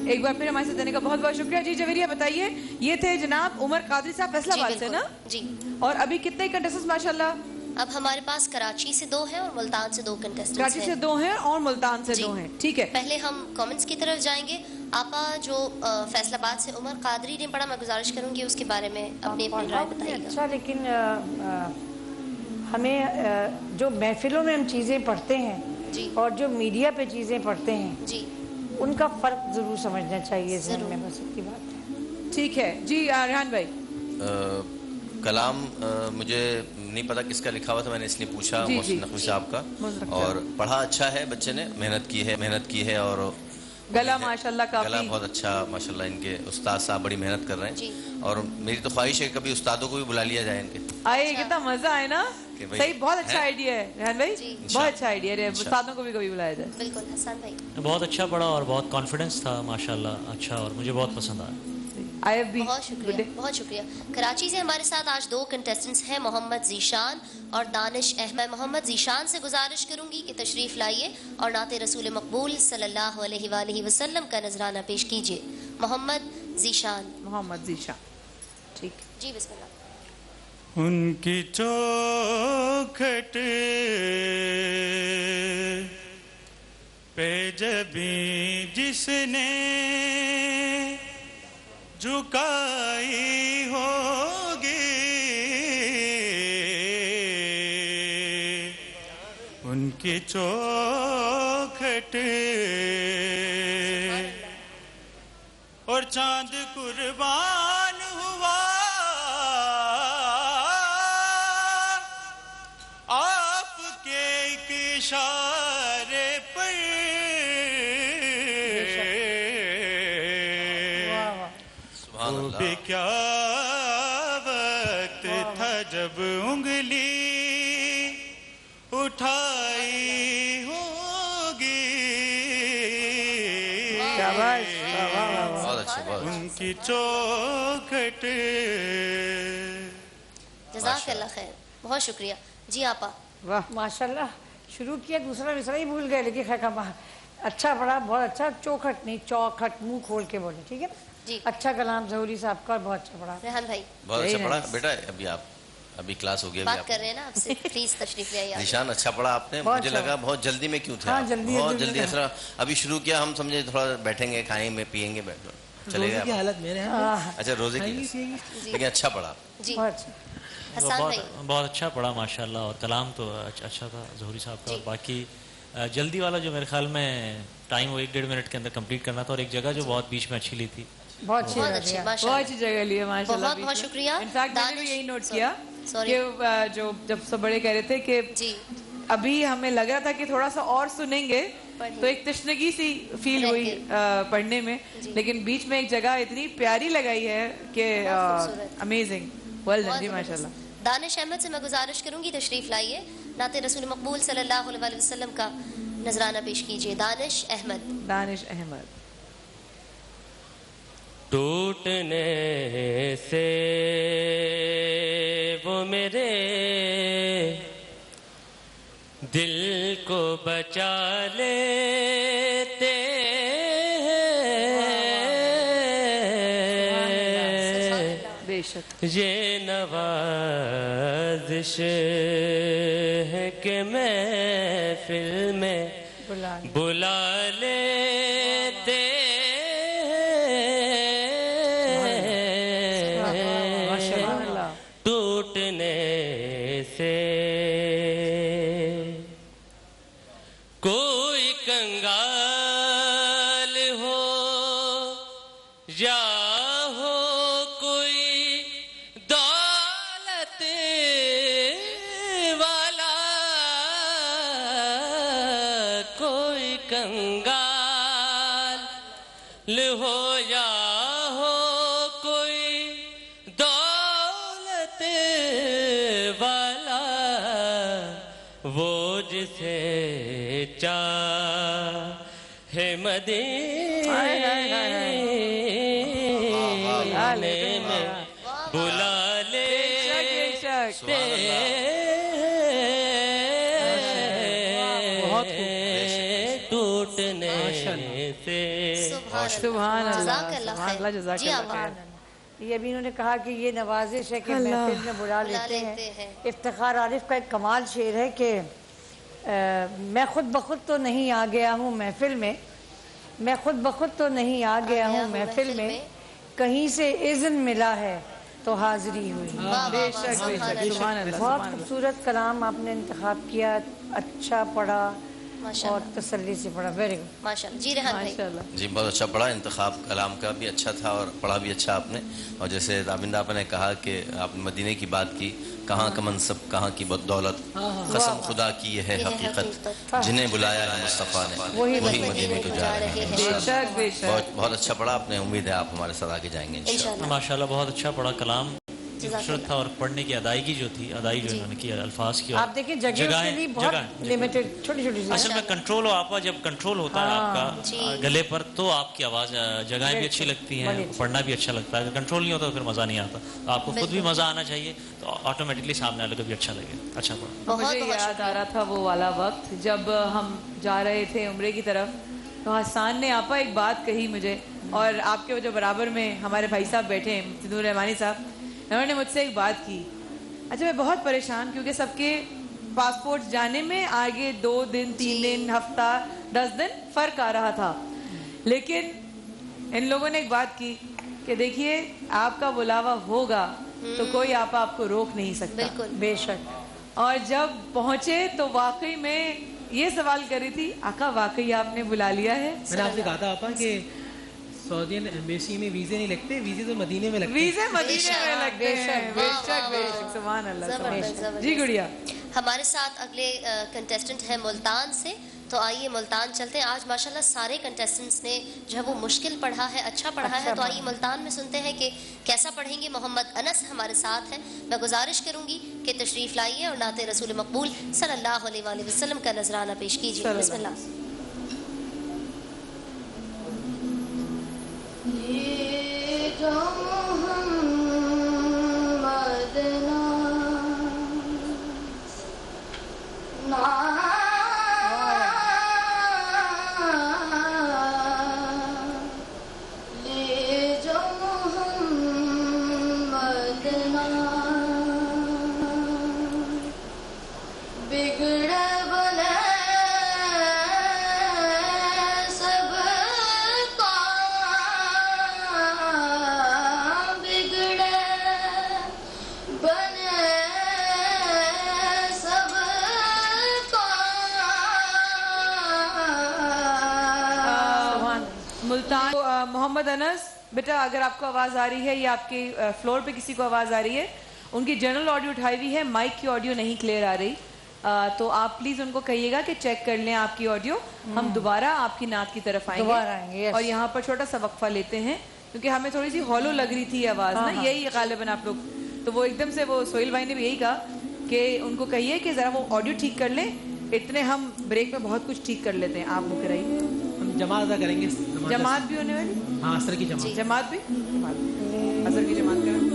ایک بار پھر ہمارے ساتھ دینے کا بہت بہت شکریہ. جی جویریہ بتائیے, یہ تھے جناب عمر قادری صاحب فیصل آباد سے نا جی. اور ابھی کتنے کنٹیسٹنٹس ماشاءاللہ؟ اب ہمارے پاس کراچی سے 2 ہیں اور ملتان سے 2 کنٹیسٹنٹس ہیں. کراچی سے 2 ہیں اور ملتان سے 2 ہیں. ٹھیک ہے, پہلے ہم کامنٹس کی طرف جائیں گے. آپا جو فیصل آباد سے عمر قادری نے پڑھا, میں گزارش کروں گی اس کے بارے میں اپنی رائے بتائیے گا. اچھا, لیکن ہمیں جو محفلوں میں ہم چیزیں پڑھتے ہیں جی اور جو میڈیا پہ چیزیں پڑھتے ہیں جی ان کا فرق ضرور سمجھنا چاہیے ذہن میں, بس کی بات ہے. ٹھیک ہے. جی ریحان بھائی, کلام مجھے نہیں پتا کس کا لکھا ہوا تھا, میں نے اس لیے پوچھا محسن نقوی صاحب کا. اور پڑھا اچھا ہے, بچے نے محنت کی ہے اور گلا ماشاءاللہ کافی گلا بہت اچھا ماشاءاللہ. ان کے استاد صاحب بڑی محنت کر رہے ہیں اور میری تو خواہش ہے کہ کبھی استادوں کو بھی بلا لیا جائے ان کے. آئے, کتنا مزہ آئے نا. صحیح, بہت اچھا آئیڈیا ہے ریحان بھائی, بہت اچھا آئیڈیا ہے. استادوں کو بھی کبھی بلایا جائے. بالکل. حسن بھائی بہت اچھا پڑھا اور بہت کانفیڈنس تھا ماشاءاللہ, اچھا, اور مجھے بہت پسند آیا. بہت شکریہ, بہت شکریہ. کراچی سے ہمارے ساتھ آج 2 کنٹیسٹنٹس ہیں, محمد ذیشان اور دانش احمد. محمد ذیشان سے گزارش کروں گی کہ تشریف لائیے اور نعت رسول مقبول صلی اللہ علیہ وآلہ وسلم کا نذرانہ پیش کیجیے. محمد ذیشان. محمد ذیشان, ٹھیک جی, بسم اللہ. ان کی چوکھٹ پہ جبیں جس نے جھکائی ہوگی, ان کی چوکھٹ اور چاند قربان ہوا آپ کے ایک اشارے پر. وہ کیا وقت تھا جب انگلی اٹھائی ہوگی, ان کی چوکھٹ. جزاک اللہ خیر, بہت شکریہ. جی آپا. واہ ماشاءاللہ, شروع کیا دوسرا ہی بھول گئے, لیکن خیر اچھا پڑھا, بہت اچھا. چوکھٹ نہیں, چوکھٹ, منہ کھول کے بولے, ٹھیک ہے. جی, اچھا کلام ظہوری صاحب کا, بہت اچھا پڑھا. ریحان بھائی بہت اچھا پڑھا بیٹا. ابھی کلاس ہو گیا, بات کر رہے ہیں نا آپ سے, پلیز تشریف لے آئیے. ذیشان اچھا پڑھا آپ نے. مجھے لگا بہت جلدی میں کیوں تھے, بہت جلدی. ایسا ابھی شروع کیا, ہم سمجھے تھوڑا بیٹھیں گے, کھائیں گے, پیئیں گے, چلے گئے. حالت میرے اچھا, روزے کی, لیکن اچھا پڑھا. جی, بہت اچھا. حسان بھائی. بہت اچھا پڑھا ماشاءاللہ, اور کلام تو اچھا تھا ظہوری صاحب کا. اور باقی جلدی والا جو میرے خیال میں ٹائم وہ 1-1.5 منٹ کے اندر کمپلیٹ کرنا تھا, اور ایک جگہ جو بہت بیچ میں اچھی لی تھی, بہت اچھی جگہ لی ہے ماشاءاللہ. بہت بہت شکریہ. انفیکٹ میں نے بھی یہی نوٹ کیا کہ جو جب سب بڑے کہہ رہے تھے کہ ابھی ہمیں لگ رہا تھا کہ تھوڑا سا اور سنیں گے تو ایک تشنگی سی فیل ہوئی پڑھنے میں, لیکن بیچ میں ایک جگہ اتنی پیاری لگائی ہے کہ امیزنگ. ویل ڈن جی ماشاءاللہ. دانش احمد سے میں گزارش کروں گی تشریف لائیے, نعت رسول مقبول صلی اللہ علیہ وسلم کا نذرانہ پیش کیجیے. دانش احمد. دانش احمد. ٹوٹنے سے وہ میرے دل کو بچا لیتے بے شک, یہ نوازش ہے کہ محفل میں بلا لیتے. ٹوٹنے سے کوئی کنگال ہو یا ہو کوئی دولت والا, کوئی کنگال ہو یا ہو کوئی دولت والا, وہ جسے چاہے مدینے میں بلا لیتے टूटने से। सुभान अल्लाह, जज़ाकल्लाह सुभान अल्लाह, खैर। जज़ाकल्लाह जी आप खैर। ये अभी इन्होंने कहा कि ये नवाजिश है कि महफिल में बुला लेते हैं। इफ्तिखार आरिफ का एक कमाल शेर है कि मैं खुद बखुद तो नहीं आ गया हूँ महफिल में, मैं खुद बखुद तो नहीं आ गया हूँ महफिल में, कहीं से इज़्न मिला है तो हाजिरी हुई। बेशक बेशक, सुभान अल्लाह, बहुत सुभान अल्लाह। खूबसूरत कलाम आपने इंतखाब किया, अच्छा पढ़ा और तसल्ली से पढ़ा। वेरी गुड, माशाल्लाह। जी रेहान भाई। माशाल्लाह। जी बहुत अच्छा पढ़ा, इंतखाब कलाम का भी अच्छा था और पढ़ा भी अच्छा आपने। और जैसे राबिंदा आपने कहा कि आपने मदीने की बात की, कहाँ का मनसब कहाँ की दौलत, कसम खुदा की ये है हकीकत, जिन्हें बुलाया है मुस्तफ़ा ने वही मदीने को जा रहे हैं। बेशक बेशक, बहुत बहुत अच्छा पढ़ा आपने, उम्मीद है आप हमारे साथ आगे जाएंगे इंशाअल्लाह। माशाल्लाह बहुत अच्छा पढ़ा कलाम, खूबसूरत था। और पढ़ने की अदायगी जो थी, अदाई जो इन्होंने की अल्फाज की, आप देखिए जगह उसके लिए बहुत लिमिटेड, छोटी छोटी सी। असल में कंट्रोल हो आपका, जब कंट्रोल होता है आपका गले पर तो आपकी आवाज़ जगहें भी अच्छी लगती हैं, पढ़ना भी अच्छा लगता है। अगर कंट्रोल नहीं होता तो फिर मज़ा नहीं आता। तो आपको खुद भी मज़ा आना चाहिए तो ऑटोमेटिकली सामने वाले को भी अच्छा लगे। अच्छा पढ़ा। मुझे याद आ रहा था वो वाला वक्त जब हम जा रहे थे उम्रे की तरफ, तो हसन ने आपा एक बात कही मुझे, और आपके जो बराबर में हमारे भाई साहब बैठे हैं सिद्धू रहमानी साहब, उन्होंने मुझसे एक बात की। अच्छा मैं बहुत परेशान, क्योंकि सबके पासपोर्ट जाने में आगे 2 दिन 3 दिन हफ्ता 10 दिन फ़र्क आ रहा था, लेकिन इन लोगों ने एक बात की कि देखिए आपका बुलावा होगा तो कोई आपको रोक नहीं सकता। बिल्कुल, बेशक। और जब पहुंचे तो वाकई में ये सवाल कर रही थी, आका वाकई आपने बुला लिया है? मैंने आपसे कहा था आपा कि सऊदीन एम्बेसी में वीज़े नहीं लगते, वीज़े तो मदीने में लगते हैं। वीज़े मदीने में लगते हैं। बेशक बेशक, सुभान अल्लाह, सुभान अल्लाह। जी गुड़िया, हमारे साथ अगले कंटेस्टेंट हैं मुल्तान से, तो आइए मुल्तान चलते हैं। आज माशाल्लाह सारे कंटेस्टेंट्स ने जो है वो मुश्किल पढ़ा है, अच्छा पढ़ा है। तो आइए मुल्तान में सुनते हैं कि कैसा पढ़ेंगे। मोहम्मद अनस हमारे साथ हैं। मैं गुजारिश करूंगी कि तशरीफ़ लाइए और नाते रसूल मकबूल सल्लल्लाहु अलैहि वसल्लम का नजराना पेश कीजिए। बिस्मिल्लाह। ये जो मोहम्मद मोहम्मद अनस बेटा, अगर आपको आवाज़ आ रही है या आपके फ्लोर पे किसी को आवाज़ आ रही है, उनकी जनरल ऑडियो उठाई हुई है, माइक की ऑडियो नहीं क्लियर आ रही, तो आप प्लीज़ उनको कहिएगा कि चेक कर लें आपकी ऑडियो। हम दोबारा आपकी नात की तरफ आएंगे और यहाँ पर छोटा सा वक्फा लेते हैं, क्योंकि हमें थोड़ी सी हॉलो लग रही थी आवाज़ ना, यही गालिबन आप लोग, तो वो एकदम से वो सोहेल भाई ने भी यही कहा कि उनको कहिए कि ज़रा वो ऑडियो ठीक कर लें, इतने हम ब्रेक में बहुत कुछ ठीक कर लेते हैं। आप वो कराइए। हम जमात अदा करेंगे। जमात भी होने वाली? हाँ, असर की जमात। जमात भी? असर की जमात करें।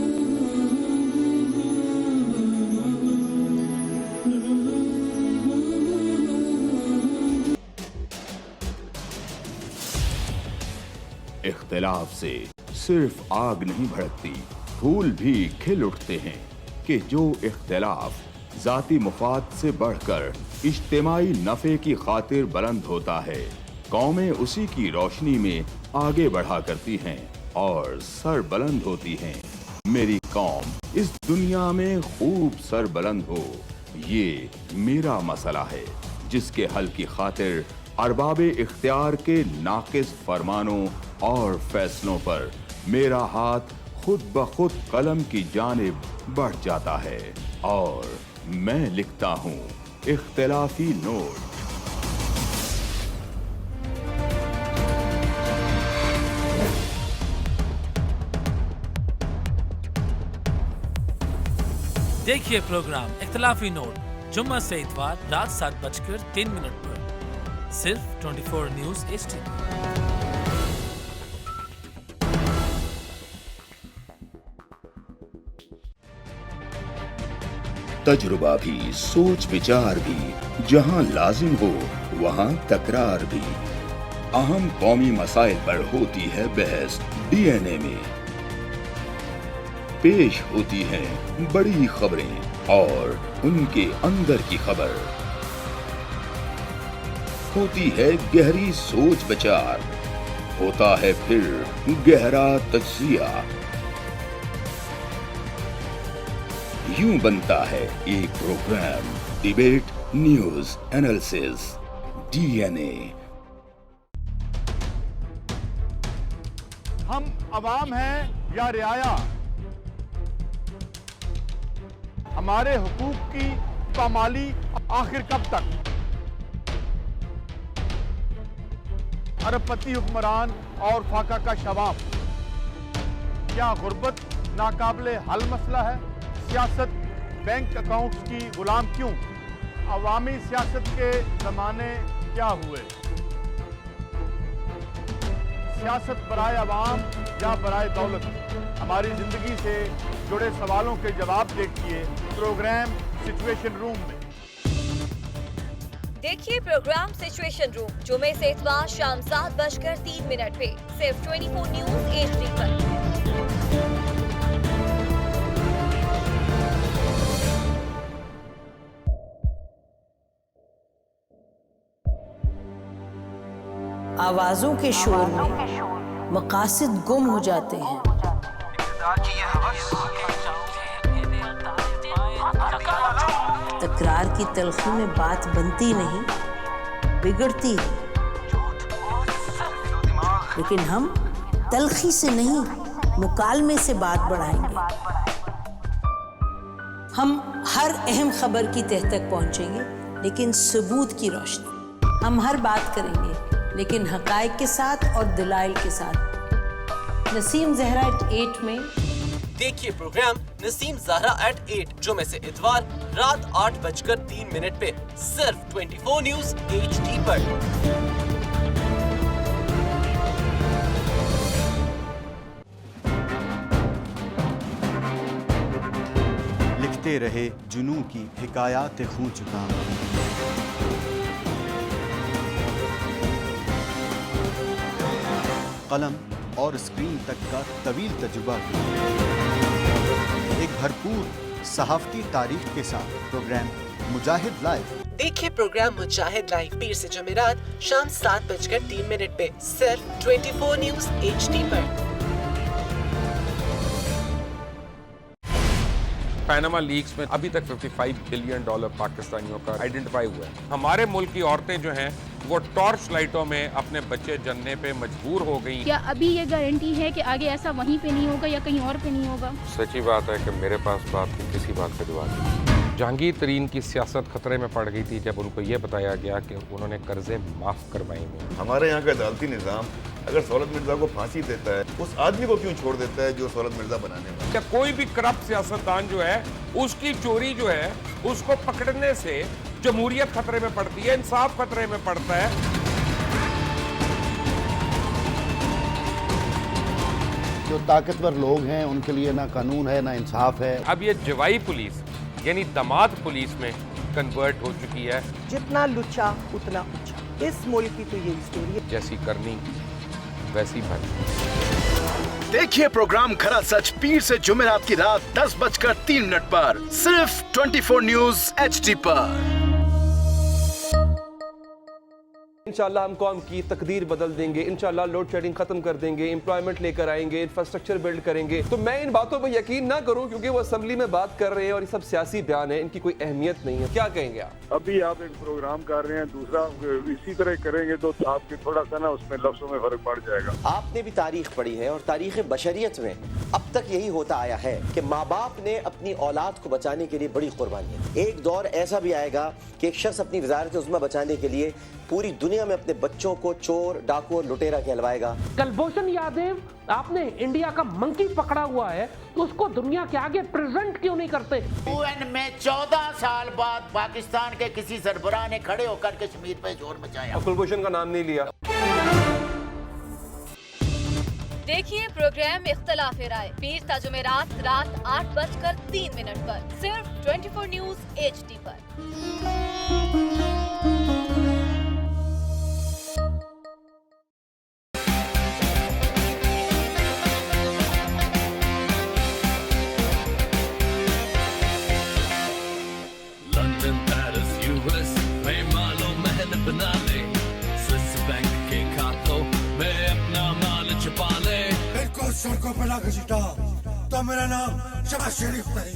इख्तिलाफ से सिर्फ आग नहीं भड़कती, फूल भी खिल उठते हैं कि जो इख्तिलाफ जाती मुफाद से बढ़कर इज्तिमाई नफे की खातिर बुलंद होता है, कौमें उसी की रोशनी में आगे बढ़ा करती हैं और सर बुलंद होती हैं। मेरी कौम इस दुनिया में खूब सर बुलंद हो, ये मेरा मसला है, जिसके हल की खातिर अरबाबे इख्तियार के नाकिस फरमानों और फैसलों पर मेरा हाथ खुद ब खुद कलम की जानिब बढ़ जाता है और मैं लिखता हूँ इख्तिलाफी नोट। देखिए प्रोग्राम इख्तिलाफी नोट जुम्मा से इतवार रात 7:03 पर सिर्फ 24 न्यूज़ HD। तजुर्बा भी, सोच विचार भी जहां लाजिम हो, वहाँ तकरार भी। अहम कौमी मसाइल पर होती है बहस डीएनए में। पेश होती हैं बड़ी खबरें और उनके अंदर की खबर। होती है गहरी सोच विचार, होता है फिर गहरा तज्जिया। यूं बनता है एक programme debate news analysis DNA. हम अवाम हैं या रियाया, हमारे हुकूक की पामाली आखिर कब तक? अरबपति हुक्मरान और फाका का शवाब, क्या गुर्बत नाकाबिले हल मसला है? सियासत बैंक अकाउंट्स की गुलाम क्यों? अवामी सियासत के ज़माने क्या हुए? सियासत बराए अवाम या बराए दौलत? हमारी ज़िंदगी से जुड़े सवालों के जवाब देखिए प्रोग्राम सिचुएशन रूम में। देखिए प्रोग्राम सिचुएशन रूम जुमे से इतवार शाम 7:03 पे सिर्फ 24 न्यूज HD पर। आवाजों के शोर में मकासद गुम हो जाते हैं। तकरार की तलखी में बात बनती नहीं, बिगड़ती है। लेकिन हम तलखी से नहीं, मुकालमे से बात बढ़ाएंगे। हम हर अहम खबर की तह तक पहुंचेंगे, लेकिन सबूत की रोशनी। हम हर बात करेंगे, लेकिन हकायक के साथ और दलाइल के साथ। नसीम ज़हरा at 8 में देखिए प्रोग्राम नसीम ज़हरा at 8 जुमे से इतवार रात 8:03 पे सिर्फ 24 न्यूज HD पर। लिखते रहे जुनू की हिकायात खूं चुका, कलम और स्क्रीन तक का तवील तजुर्बा एक भरपूर सहाफती तारीख के साथ प्रोग्राम मुजाहिद लाइव। देखिए प्रोग्राम मुजाहिद लाइव पीर से जुमेरात शाम 7:03 पे सिर्फ 24 न्यूज HD पर। पैनामा लीक्स में अभी तक $55 बिलियन पाकिस्तानियों का आइडेंटिफाई हुआ है। हमारे मुल्क की औरतें जो हैं वो टॉर्च लाइटों में अपने बच्चे जनने पे मजबूर हो गई। क्या अभी ये गारंटी है कि आगे ऐसा वहीं पे नहीं होगा या कहीं और पे नहीं होगा? सच्ची बात है कि मेरे पास बात की किसी बात का जवाब नहीं। जहांगीर तरीन की सियासत खतरे में पड़ गई थी जब उनको ये बताया गया कि उन्होंने कर्जे माफ करवाएंगे। हमारे यहाँ का अदालती निज़ाम अगर सौलत मिर्जा को फांसी देता है, उस आदमी को क्यों छोड़ देता है जो सौलत मिर्जा बनाने वाला? क्या कोई भी करप्ट सियासतदान जो है उसकी चोरी जो है उसको पकड़ने से जमहूरियत खतरे में पड़ती है, इंसाफ खतरे में पड़ता है। जो ताकतवर लोग हैं उनके लिए ना कानून है ना इंसाफ है। अब ये जवाई पुलिस यानी दामाद पुलिस में कन्वर्ट हो चुकी है। जितना लुच्चा उतना ऊंचा, इस मुल्क की तो यही स्टोरी है। जैसी करनी वैसी भरनी। देखिए प्रोग्राम खरा सच पीर से जुमेरात की रात 10:03 पर सिर्फ 24 न्यूज HD पर। इंशाल्लाह हम कौम की तकदीर बदल देंगे, इंशाल्लाह लोड शेडिंग खत्म कर देंगे, एम्प्लॉयमेंट लेकर आएंगे, इंफ्रास्ट्रक्चर बिल्ड करेंगे। तो मैं इन बातों पर यकीन ना करूं क्योंकि वो असेंबली में बात कर रहे हैं और ये सब सियासी बयान है, इनकी कोई अहमियत नहीं है। क्या कहेंगे आप? अभी आप एक प्रोग्राम कर रहे हैं, दूसरा इसी तरह करेंगे तो आपके थोड़ा सा ना उसमें लफ्जों में फर्क पड़ जाएगा। आपने भी तारीख पढ़ी है और तारीख बशरियत में अब तक यही होता आया है कि माँ बाप ने अपनी औलाद को बचाने के लिए बड़ी कुर्बानियां। एक दौर ऐसा भी आएगा कि एक शख्स अपनी वजारत उज़्मा बचाने के लिए पूरी दुनिया में अपने बच्चों को चोर, डाकू और लुटेरा कहलवाएगा। कुलभूषण यादव, आपने इंडिया का मंकी पकड़ा हुआ है तो उसको दुनिया के आगे प्रेजेंट क्यों नहीं करते? UN में 14 साल बाद पाकिस्तान के किसी सरबराह ने खड़े होकर कश्मीर पे जोर मचाया। कुलभूषण का नाम नहीं लिया। देखिए प्रोग्राम इख्तिलाफ राय पीर ता जुमेरात रात 8:03 पर सिर्फ 24 न्यूज HD पर। सरों पे लाके सीटा तो मेरा नाम शबाज शरीफ नहीं।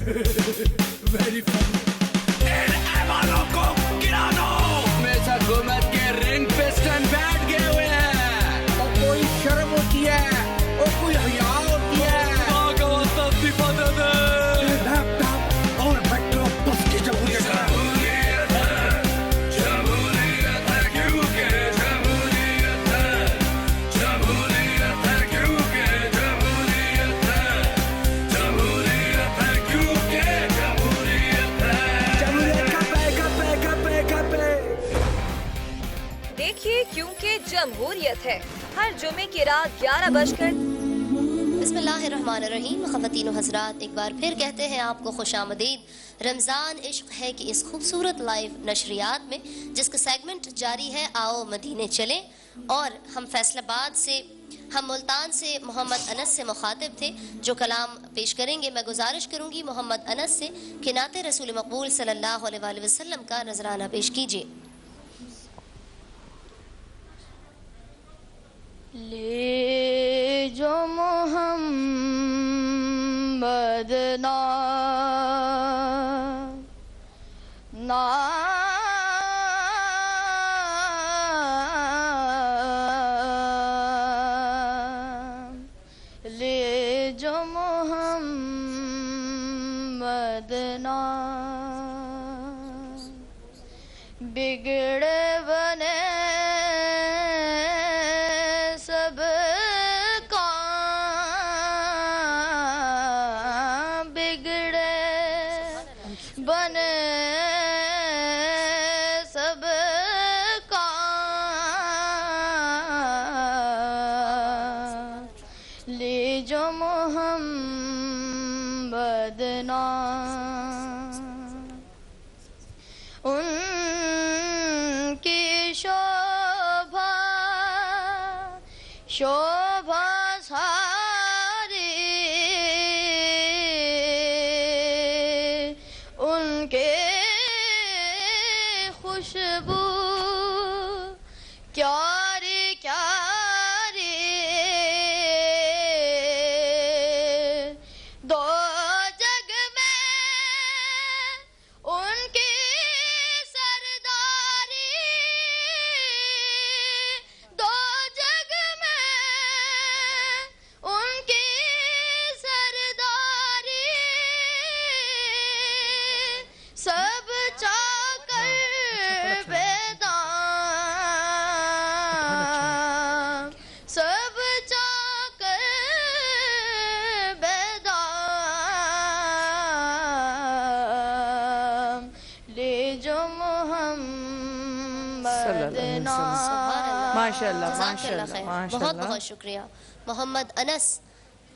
वेरी फनी वालों को गिरा दो। हमेशा हुकूमत के रिंग पे स्टैंड बैठ गए हुए हैं। और कोई शर्म होती है और कोई हया होती है। का वास्ता इस्तीफा दे दे। लैपटॉप और मेट्रो बस की जमहूरियत है। जमहूरियत है क्योंकि जमहूरियत है। जमहूरियत है क्योंकि जमहूरियत है। जमहूरियत है क्योंकि जमहूरियत है। जमहूरियत का पे। देखिए क्योंकि जमहूरियत है हर जुमे की रात 11 बिस्मिल्लाहिर्रहमानिर्रहीम। ख़वातीन व हज़रात, एक बार फिर कहते हैं आपको खुशामदीद। रमज़ान इश्क है कि इस खूबसूरत लाइव नशरियात में जिसका सेगमेंट जारी है आओ मदीने चलें, और हम फैसलाबाद से हम मुल्तान से मोहम्मद अनस से मुखातिब थे जो कलाम पेश करेंगे। मैं गुजारिश करूँगी मोहम्मद अनस से कि नाते रसूल मकबूल सल्लल्लाहु अलैहि वसल्लम का नजराना पेश कीजिए। ले जो मोहम्मद ले जो मोहम्मद बिगड़े बने सब बिगड़े बने सब ले जो मोहम्मद उनकी शोभा सारी उनके खुशबू क्यारी क्यारी दो जग में उनकी सरदारी दो जग में उनकी सरदारी सब चाकर बेदाम सब चाकर बेदाम ले जो मोहम्मद माशाल्लाह बहुत बहुत शुक्रिया। मोहम्मद अनस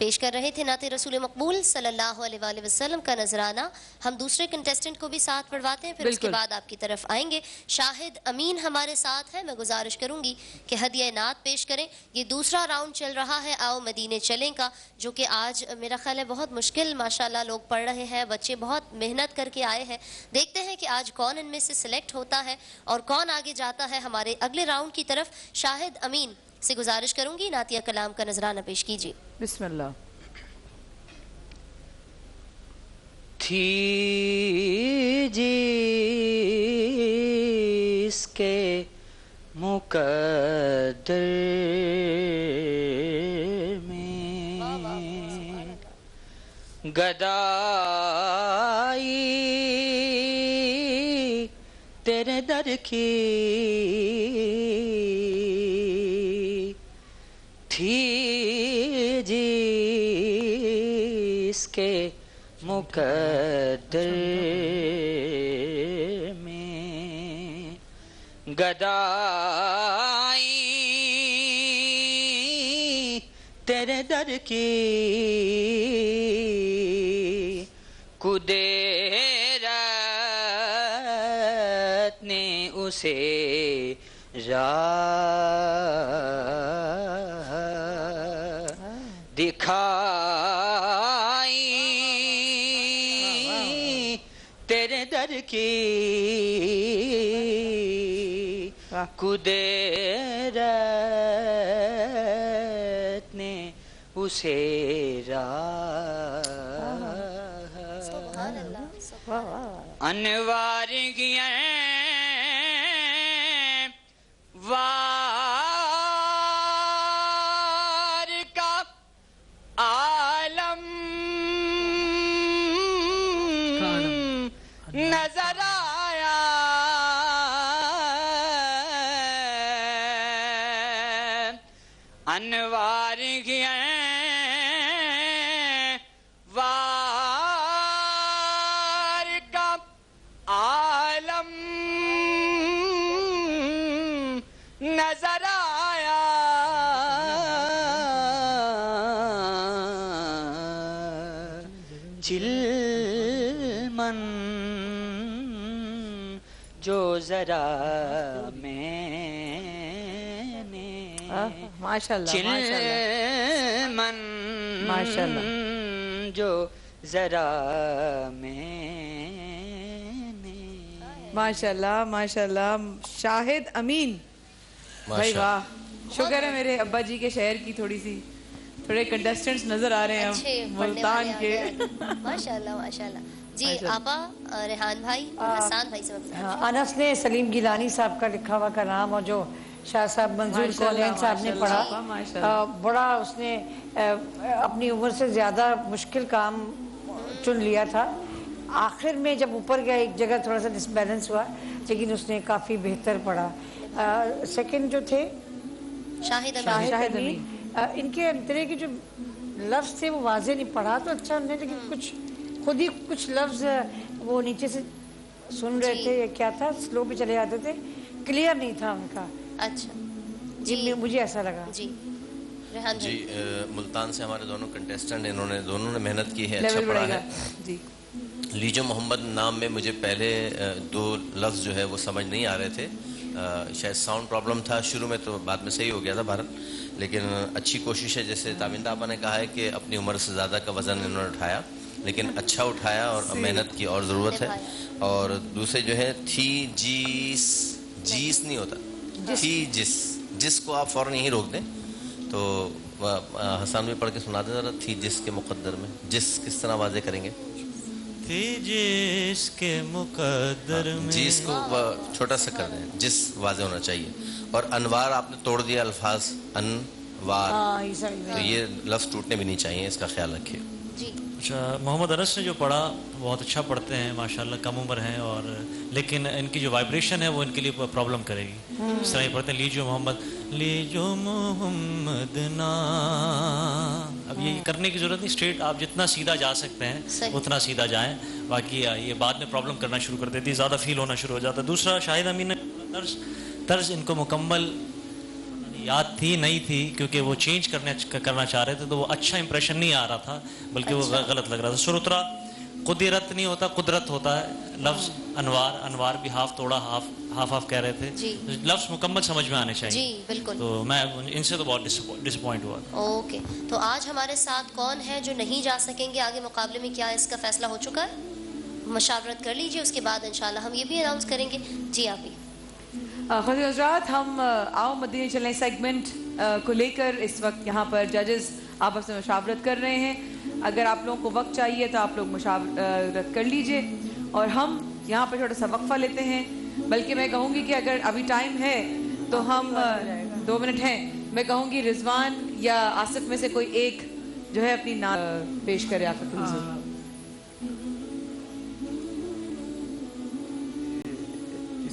पेश कर रहे थे नाते रसूल मकबूल सल्लल्लाहु अलैहि वसल्लम का नजराना। हम दूसरे कंटेस्टेंट को भी साथ पढ़वाते हैं, फिर उसके बाद आपकी तरफ आएंगे। शाहिद अमीन हमारे साथ है। मैं गुजारिश करूंगी कि हदिया नात पेश करें। ये दूसरा राउंड चल रहा है आओ मदीने चलें का, जो कि आज मेरा ख्याल है बहुत मुश्किल माशाल्लाह लोग पढ़ रहे हैं, बच्चे बहुत मेहनत करके आए हैं। देखते हैं कि आज कौन इनमें से सिलेक्ट होता है और कौन आगे जाता है हमारे अगले राउंड की तरफ। शाहिद अमीन से गुजारिश करूंगी नातिया कलाम का नजराना पेश कीजिए। बिस्मिल्लाह। थी जिसके मुकद्दर में गदाई तेरे दर की थी जिसके मुकद्दर में गदाई तेरे दर की कुदरत ने उसे राह दिखाई तेरे दर की कुदरत ने उसे अनवार वार का आलम नजर आया अनवार वार का आलम नजर आया चिलमन जो जरा मैंने माशाल्लाह चिलमन माशाल्लाह जो जरा माशाल्लाह माशाल्लाह शाहिद अमीन भाई वाह शुक्र है मेरे अब्बा जी के शहर की थोड़े कंटेस्टेंट्स नजर आ रहे हैं मुल्तान के माशाल्लाह माशाल्लाह जी आपा रेहान भाई और हसन भाई से अनस ने सलीम गिलानी साहब का लिखा हुआ कलाम और जो शाह साहब मंजूर कौलैन साहब ने पढ़ा बड़ा उसने अपनी उम्र से ज़्यादा मुश्किल काम चुन लिया था आखिर में जब ऊपर गया एक जगह थोड़ा सा डिसबैलेंस हुआ लेकिन उसने काफ़ी बेहतर पढ़ा सेकंड जो थे शाहिद अमीन इनके अंतरे के जो लफ्ज़ थे वो वाज़े नहीं पढ़ा तो अच्छा उन्होंने लेकिन कुछ खुद ही कुछ लफ्ज़ वो नीचे से सुन रहे थे या क्या था स्लो पे चले जाते थे क्लियर नहीं था उनका अच्छा जी मुझे ऐसा लगा जी जी मुल्तान से हमारे दोनों कंटेस्टेंट दोनों ने मेहनत की है अच्छा पढ़ा है जी लीजो मोहम्मद नाम में मुझे पहले दो लफ्ज़ जो है वो समझ नहीं आ रहे थे शायद साउंड प्रॉब्लम था शुरू में तो बाद में सही हो गया था भारत लेकिन अच्छी कोशिश है जैसे ताविंदा आपा ने कहा है कि अपनी उम्र से ज़्यादा का वज़न इन्होंने उठाया लेकिन अच्छा उठाया और मेहनत की और ज़रूरत है और दूसरे जो है थी जीस नहीं होता थी जिसको आप फ़ौरन यहीं रोक दें तो हसन भी पढ़ के सुना दें ज़रा थी जिसके मुकद्दर में जिस किस तरह वाजे करेंगे थी जिसके मुकद्दर में जिस को छोटा सा कर दें जिस वाजे होना चाहिए और अनवार आपने तोड़ दिया अल्फाज अनवार तो ये लफ्ज़ टूटने भी नहीं चाहिए इसका ख्याल रखिए अच्छा मोहम्मद अनस ने जो पढ़ा बहुत अच्छा पढ़ते हैं माशाल्लाह कम उम्र हैं और लेकिन इनकी जो वाइब्रेशन है वो इनके लिए प्रॉब्लम करेगी इस तरह ही पढ़ते हैं लीजो मोहम्मद ना अब ये करने की ज़रूरत नहीं स्ट्रेट आप जितना सीधा जा सकते हैं उतना सीधा जाएं बाकी ये बाद में प्रॉब्लम करना शुरू कर देती है ज़्यादा फील होना शुरू हो जाता है दूसरा शाहिद अमीन ने तर्ज इनको मुकम्मल याद थी नहीं थी क्योंकि वो चेंज करना चाह रहे थे तो वो अच्छा इंप्रेशन नहीं आ रहा था बल्कि वो गलत लग रहा था सुरुतरा कुदरत नहीं होता कुदरत होता है लफ्ज़ अनवार भी हाफ तोड़ा हाफ कह रहे थे लफ्ज़ मुकम्मल समझ में आने चाहिए जी बिल्कुल तो मैं इनसे तो बहुत डिसअपॉइंट हुआ ओके तो आज हमारे साथ कौन है जो नहीं जा सकेंगे आगे मुकाबले में क्या इसका फैसला हो चुका है मशावरत कर लीजिए उसके बाद इंशाल्लाह हम ये भी अनाउंस करेंगे जी आप ही ख़ुशी हज़रात हम आओ मदीने चलें सेगमेंट को लेकर इस वक्त यहाँ पर जजेस आपस में मशावरत कर रहे हैं अगर आप लोगों को वक्त चाहिए तो आप लोग मशावरत कर लीजिए और हम यहाँ पर थोड़ा सा वक्फा लेते हैं बल्कि मैं कहूँगी कि अगर अभी टाइम है तो हम 2 मिनट हैं मैं कहूँगी रिजवान या आसिफ में से कोई एक जो है अपनी नाम पेश करे आप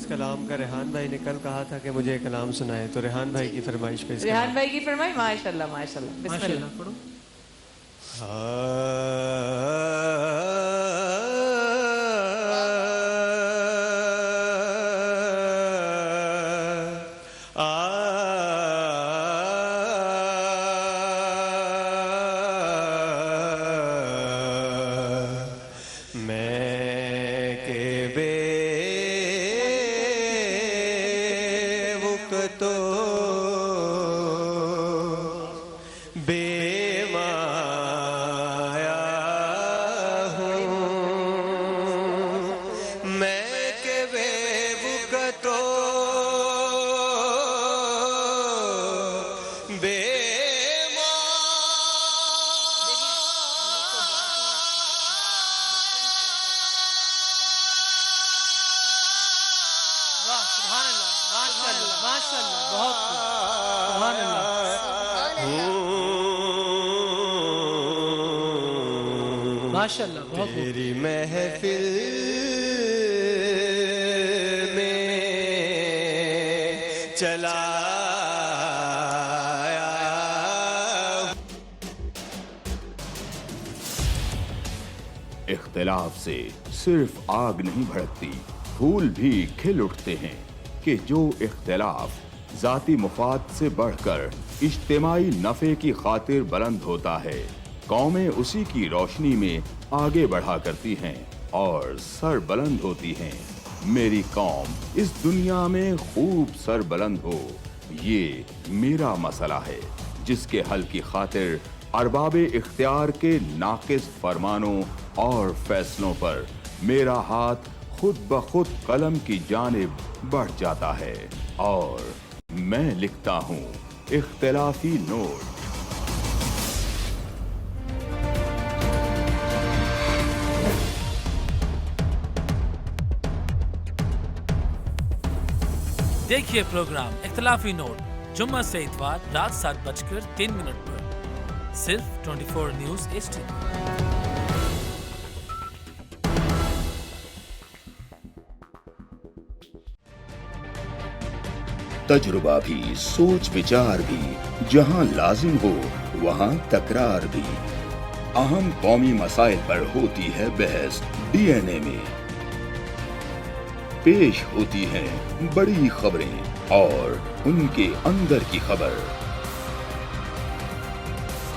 कलाम का रेहान भाई ने कल कहा था कि मुझे कलाम सुनाए तो रेहान भाई की फरमाइश पे रेहान भाई की फरमाइश माशाल्लाह माशाल्लाह बिस्मिल्लाह पढ़ो ماشاءاللہ بہت تیری محفل میں چلا اختلاف سے صرف آگ نہیں بھڑکتی، پھول بھی کھل اٹھتے ہیں کہ جو اختلاف ذاتی مفاد سے بڑھ کر اجتماعی نفع کی خاطر بلند ہوتا ہے، قومیں اسی کی روشنی میں آگے بڑھا کرتی ہیں اور سر بلند ہوتی ہیں۔ میری قوم اس دنیا میں خوب سر بلند ہو، یہ میرا مسئلہ ہے جس کے حل کی خاطر ارباب اختیار کے ناقص فرمانوں اور فیصلوں پر میرا ہاتھ خود بخود قلم کی جانب بڑھ جاتا ہے اور میں لکھتا ہوں اختلافی نوٹ۔ دیکھیے پروگرام اختلافی نوٹ جمعہ سے اتوار رات 7:03 پر صرف 24 نیوز HD۔ تجربہ بھی، سوچ وچار بھی، جہاں لازم ہو وہاں تکرار بھی، اہم قومی مسائل پر ہوتی ہے بحث DNA میں، پیش ہوتی ہیں بڑی خبریں اور ان کے اندر کی خبر،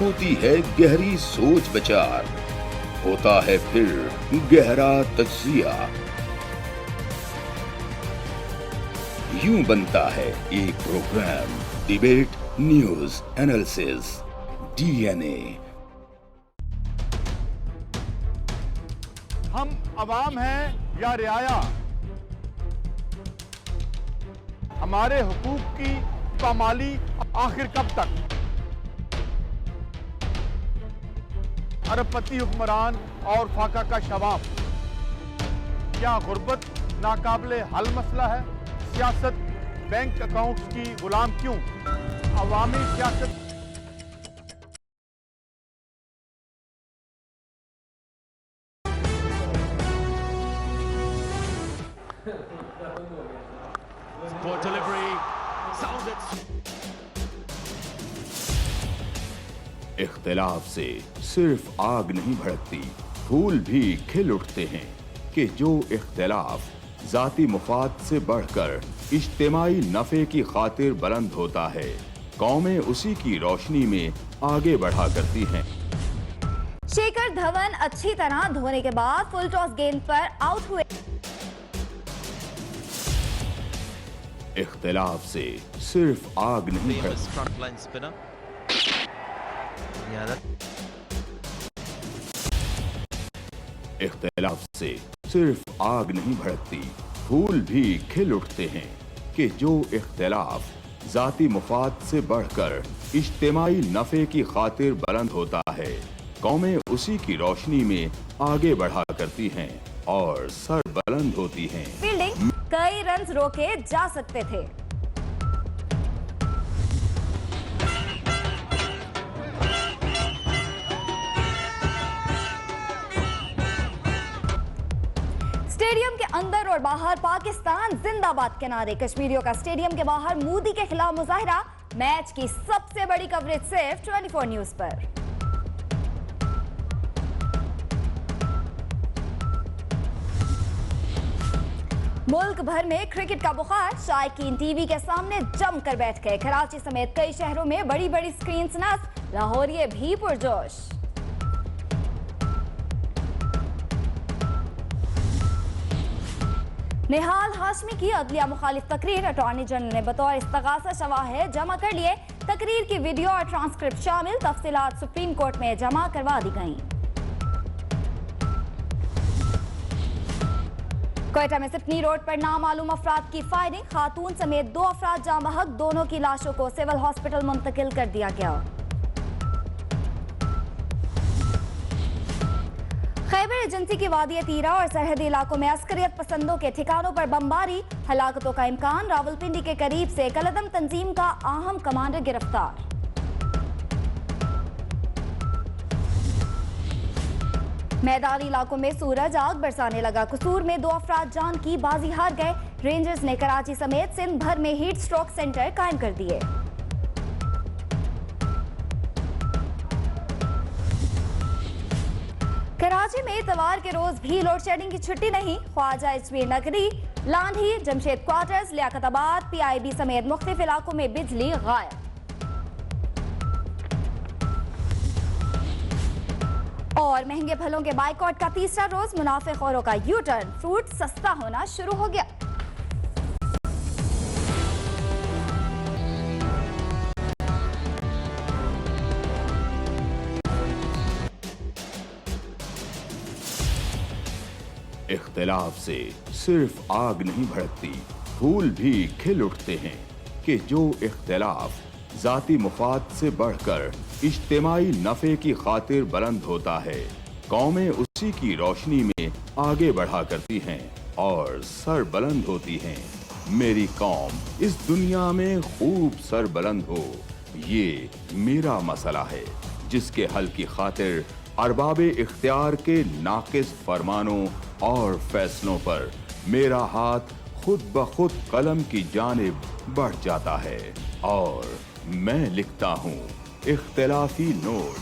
ہوتی ہے گہری سوچ بچار، ہوتا ہے پھر گہرا تجزیہ، یوں بنتا ہے ایک programme debate news analysis DNA۔ ہم عوام ہیں یا رعایا، ہمارے حقوق کی پامالی آخر کب تک؟ ارب پتی حکمران اور فاقہ کا شباب، کیا غربت ناقابل حل مسئلہ ہے؟ سیاست بینک اکاؤنٹس کی غلام کیوں؟ عوامی سیاست اختلاف سے صرف آگ نہیں بھڑکتی، پھول بھی کھل اٹھتے ہیں کہ جو اختلاف ذاتی مفاد سے بڑھ کر اجتماعی نفع کی خاطر بلند ہوتا ہے، قومیں اسی کی روشنی میں آگے بڑھا کرتی ہیں۔ شیکھر دھون اچھی طرح دھونے کے بعد فل ٹاس گیند پر آؤٹ ہوئے۔ اختلاف سے صرف آگ نہیں بھڑکتی، اختلاف سے صرف آگ نہیں بھڑکتی، پھول بھی کھل اٹھتے ہیں کہ جو اختلاف ذاتی مفاد سے بڑھ کر اجتماعی نفع کی خاطر بلند ہوتا ہے، قومیں اسی کی روشنی میں آگے بڑھا کرتی ہیں اور سر بلند ہوتی ہیں۔ فیلڈنگ کئی رنز روکے جا سکتے تھے۔ اسٹیڈیم کے اندر اور باہر پاکستان زندہ باد کے نعرے، کشمیریوں کا اسٹیڈیم کے باہر مودی کے خلاف مظاہرہ، میچ کی سب سے بڑی کوریج صرف 24 نیوز پر۔ ملک بھر میں کرکٹ کا بخار، شائقین ٹی وی کے سامنے جم کر بیٹھ گئے، کراچی سمیت کئی شہروں میں بڑی بڑی سکرینز نصب، لاہوریے بھی پرجوش۔ نہال ہاشمی کی عدلیہ مخالف تقریر، اٹارنی جنرل نے بطور استغاثہ شواہد جمع کر لیے، تقریر کی ویڈیو اور ٹرانسکرپٹ شامل، تفصیلات سپریم کورٹ میں جمع کروا دی گئیں۔ کوئٹہ میں سپنی روڈ پر نامعلوم افراد کی فائرنگ، خاتون سمیت 2 افراد جاں بحق، دونوں کی لاشوں کو سول ہاسپٹل منتقل کر دیا گیا۔ खैबर एजेंसी की वादी तीरा और सरहदी इलाकों में अस्करियत पसंदों के ठिकानों पर बमबारी, हलाकतों का इम्कान। रावलपिंडी के करीब से कलदम तंजीम का अहम कमांडर गिरफ्तार। मैदानी इलाकों में सूरज आग बरसाने लगा। कसूर में 2 अफराद जान की बाजी हार गए। रेंजर्स ने कराची समेत सिंध भर में हीट स्ट्रोक सेंटर कायम कर दिए। कराची में इतवार के रोज भी लोड शेडिंग की छुट्टी नहीं। ख्वाजा अजमेर नगरी, लांढी, जमशेद क्वार्टर्स, लियाकताबाद, PIB समेत मुख्तलिफ इलाकों में बिजली गायब। और महंगे फलों के बाइकॉट का तीसरा रोज, मुनाफेखोरों का यू टर्न, फ्रूट सस्ता होना शुरू हो गया। इख्तिलाफ से सिर्फ आग नहीं भड़कती, फूल भी खिल उठते हैं कि जो इख्तिलाफ जाती मुफाद से बढ़कर इज्तिमाई नफे की खातिर बुलंद होता है, कौमें उसी की रोशनी में आगे बढ़ा करती हैं और सर बुलंद होती हैं। मेरी कौम इस दुनिया में खूब सर बुलंद हो, ये मेरा मसला है जिसके हल की खातिर अरबाब इख्तियार के नाकिस फरमानों और फैसलों पर मेरा हाथ खुद ब खुद कलम की जानिब बढ़ जाता है और मैं लिखता हूँ इख्तिलाफी नोट।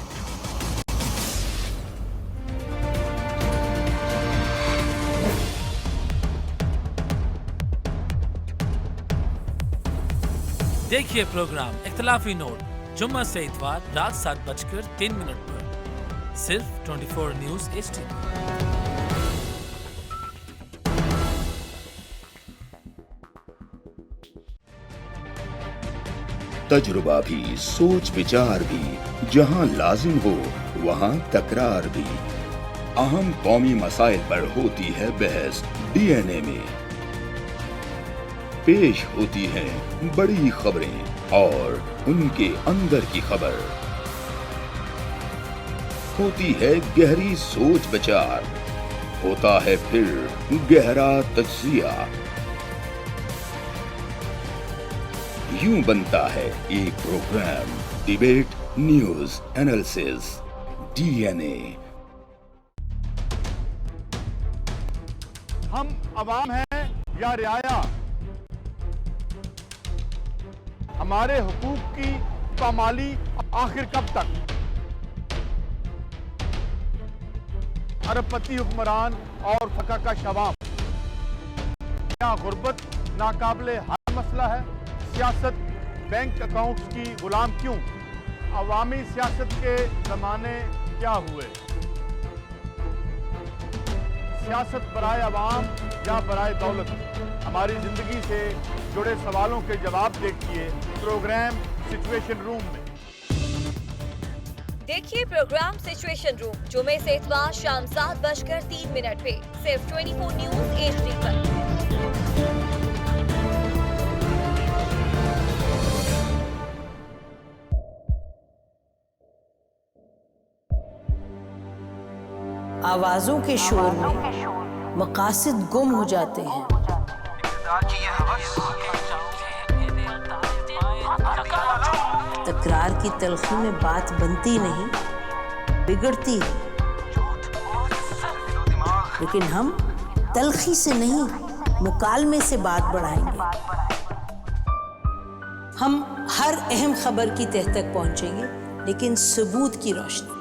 देखिए प्रोग्राम इख्तिलाफी नोट जुम्मा से इतवार रात 7:03 पर सिर्फ 24 न्यूज HD। तजुर्बा भी, सोच विचार भी, जहां लाजिम हो वहां तकरार भी। अहम कौमी मसाइल पर होती है बहस DNA में। पेश होती हैं बड़ी खबरें और उनके अंदर की खबर। होती है गहरी सोच विचार, होता है फिर गहरा तज्जिया। यूं बनता है एक programme debate news analysis DNA। हम अवाम हैं या रियाया, हमारे हुकूक की पामाली आखिर कब तक? अरबपति हुक्मरान और फका का शवाब, क्या गुर्बत नाकाबिले हल मसला है? सियासत बैंक अकाउंट्स की गुलाम क्यों? अवामी सियासत के जमाने क्या हुए? सियासत बराए अवाम या बराए दौलत? हमारी जिंदगी से जुड़े सवालों के जवाब देखिए प्रोग्राम सिचुएशन रूम में। देखिए प्रोग्राम सिचुएशन रूम जुमे से इतवार शाम 7:03 पे सिर्फ 24 न्यूज HD पर। आवाजों के शोर में मकासद गुम हो जाते हैं। तकरार की तलखी में बात बनती नहीं, बिगड़ती है। लेकिन हम तलखी से नहीं, मुकालमे से बात बढ़ाएंगे। हम हर अहम खबर की तह तक पहुंचेंगे, लेकिन सबूत की रोशनी।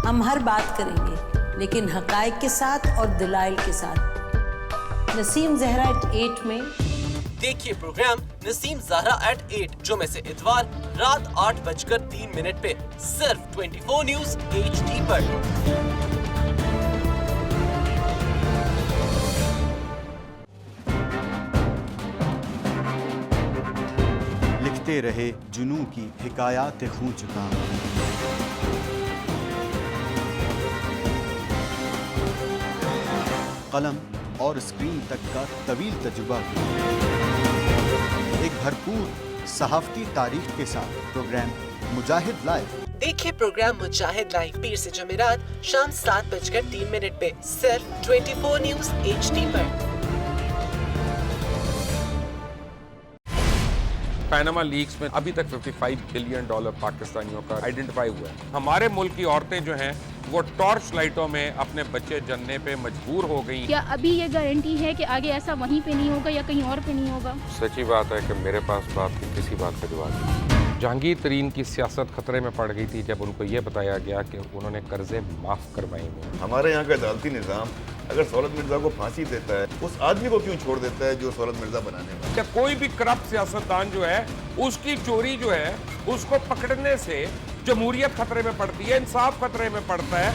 हम हर बात करेंगे, लेकिन हकायक के साथ और दलाइल के साथ। नसीम ज़हरा @8 में देखिए प्रोग्राम नसीम ज़हरा @8 जुमे से इतवार रात 8:03 पे सिर्फ 24 न्यूज HD पर। लिखते रहे जुनू की हिकायात खूं चुका। कलम और स्क्रीन तक का तवील तजुर्बा एक भरपूर सहाफ़ती तारीख के साथ प्रोग्राम मुजाहिद लाइव देखिए प्रोग्राम मुजाहिद लाइव पीर से जुमेरात शाम 7:03 पे सिर्फ 24 न्यूज़ HD पर। पैनामा लीक्स में अभी तक $55 बिलियन पाकिस्तानियों का आइडेंटिफाई हुआ है। हमारे मुल्क की औरतें जो हैं वो टॉर्च लाइटों में अपने बच्चे जनने पे मजबूर हो गई। क्या अभी ये गारंटी है कि आगे ऐसा वहीं पे नहीं होगा या कहीं और पे नहीं होगा? सच्ची बात है कि मेरे पास बात की किसी बात का जवाब नहीं। जहांगीर तरीन की सियासत खतरे में पड़ गई थी जब उनको ये बताया गया कि उन्होंने कर्जे माफ करवाएंगे। हमारे यहाँ का अदालती निज़ाम अगर सौलत मिर्जा को फांसी देता है, उस आदमी को क्यों छोड़ देता है जो सौलत मिर्जा बनाने वाला? क्या कोई भी करप्ट सियासतदान जो है उसकी चोरी जो है उसको पकड़ने से जमहूरियत खतरे में पड़ती है, इंसाफ खतरे में पड़ता है।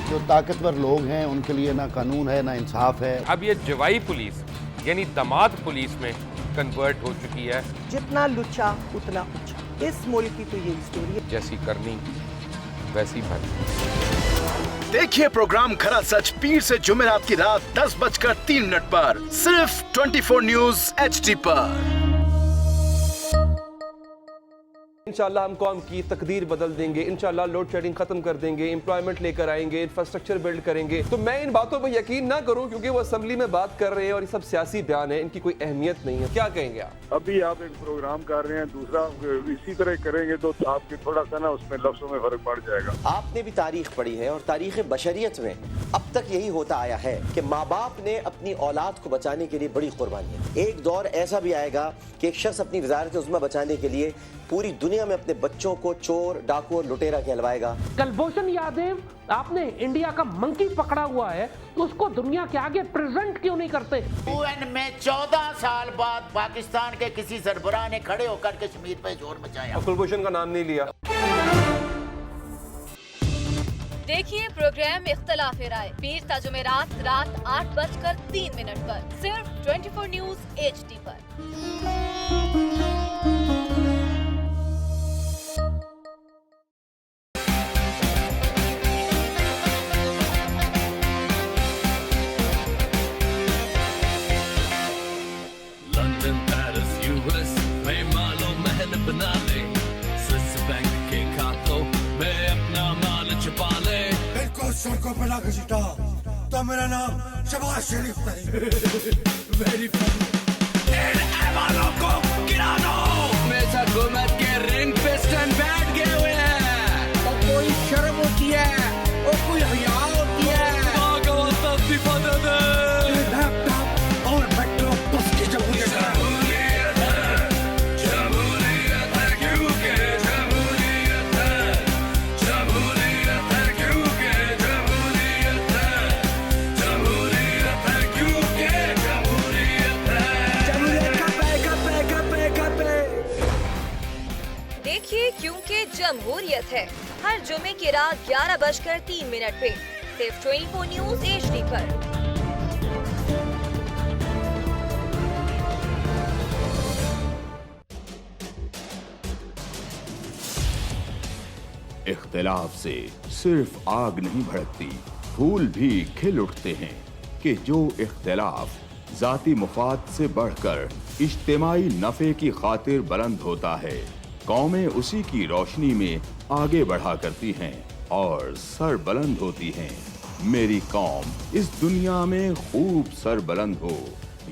जो ताकतवर लोग हैं उनके लिए ना कानून है ना इंसाफ है। अब ये जवाई पुलिस यानी दामाद पुलिस में कन्वर्ट हो चुकी है। जितना लुच्चा उतना उच्चा, इस मुल्क की तो ये स्टोरी है। जैसी करनी वैसी भरनी। देखिए प्रोग्राम खरा सच पीर से जुमेरात की रात 10:03 पर सिर्फ 24 न्यूज़ HD पर। इंशाल्लाह हम कौम की तकदीर बदल देंगे, इंशाल्लाह लोड शेडिंग खत्म कर देंगे, एम्प्लॉयमेंट लेकर आएंगे, इंफ्रास्ट्रक्चर बिल्ड करेंगे। तो मैं इन बातों पर यकीन ना करूं क्योंकि वो असेंबली में बात कर रहे हैं और ये सब सियासी बयान है, इनकी कोई अहमियत नहीं है। क्या कहेंगे आप? अभी आप एक प्रोग्राम कर रहे हैं, दूसरा इसी तरह करेंगे तो आपके थोड़ा सा ना उसमें लफ्ज़ों में फर्क पड़ जाएगा। आपने भी तारीख पढ़ी है और तारीख बशरियत में अब तक यही होता आया है कि माँ बाप ने अपनी औलाद को बचाने के लिए बड़ी कुर्बानियां। एक दौर ऐसा भी आएगा कि एक शख्स अपनी वज़ारत उज़्मा बचाने के लिए पूरी दुनिया में अपने बच्चों को चोर, डाकू और लुटेरा कहलवाएगा। कुलभूषण यादव, आपने इंडिया का मंकी पकड़ा हुआ है तो उसको दुनिया के आगे प्रेजेंट क्यों नहीं करते? UN में 14 साल बाद पाकिस्तान के किसी सरबराह ने खड़े होकर कश्मीर पे जोर मचाया। कुलभूषण का नाम नहीं लिया। देखिए प्रोग्राम इख्तिलाफ राय पीर ता जुमेरात रात 8:03 पर सिर्फ 24 न्यूज़ HD पर। लंदन, पेरिस, US में मालो महल बना ले, स्विस बैंक के खातों में अपना माल छुपा ले। इनको सड़कों पर ना घसीटा तो मेरा नाम शबाज शरीफ नहीं। Very funny. इन ऐवानों को गिरा दो। हमेशा हुकूमत के रिंग पे स्टैंड बैठ गए हुए हैं। और कोई शर्म होती है और कोई हया होती है। इस्तीफा दे दे। लैपटॉप और मेट्रो बस की जमहूरियत है। जमहूरियत है क्योंकि जमहूरियत है। जमहूरियत है क्योंकि जमहूरियत है। जमहूरियत है क्योंकि जमहूरियत है। जमहूरियत का पे। देखिए क्योंकि जमहूरियत है हर जुमे की रात 11:03 पे सिर्फ 24 न्यूज़ HD पर। इख्तिलाफ से सिर्फ आग नहीं भड़कती, फूल भी खिल उठते हैं कि जो इख्तिलाफ जाती मुफाद से बढ़कर इज्तिमाई नफे की खातिर बुलंद होता है, कौमें उसी की रोशनी में आगे बढ़ा करती हैं और सर बुलंद होती हैं। मेरी कौम इस दुनिया में खूब सर बुलंद हो,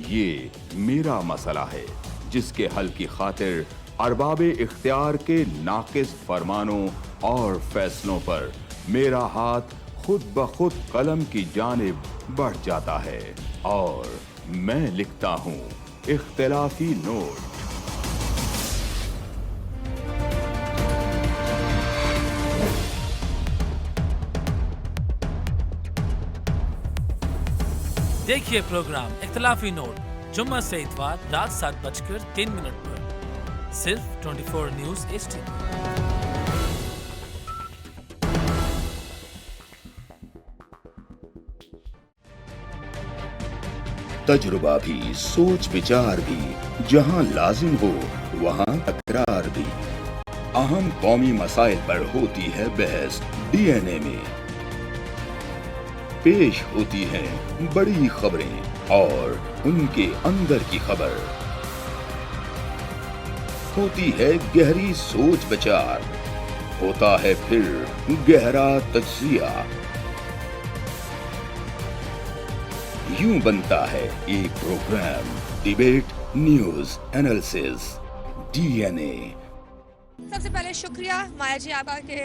ये मेरा मसला है जिसके हल की खातिर अरबाबे इख्तियार के नाकिस फरमानों और फैसलों पर मेरा हाथ खुद ब खुद कलम की जानिब बढ़ जाता है और मैं लिखता हूँ इख्तिलाफी नोट। देखिए प्रोग्राम इख्तिलाफी नोट जुम्मा से इतवार रात 7:03 पर सिर्फ 24 न्यूज़ HD। तजुर्बा भी, सोच विचार भी, जहां लाजिम हो वहां तकरार भी। अहम कौमी मसाइल पर होती है बहस DNA में। पेश होती हैं बड़ी खबरें और उनके अंदर की खबर। होती है गहरी सोच विचार, होता है फिर गहरा तज्जिया। यूं बनता है एक programme debate news analysis DNA। सबसे पहले शुक्रिया माया जी आपका कि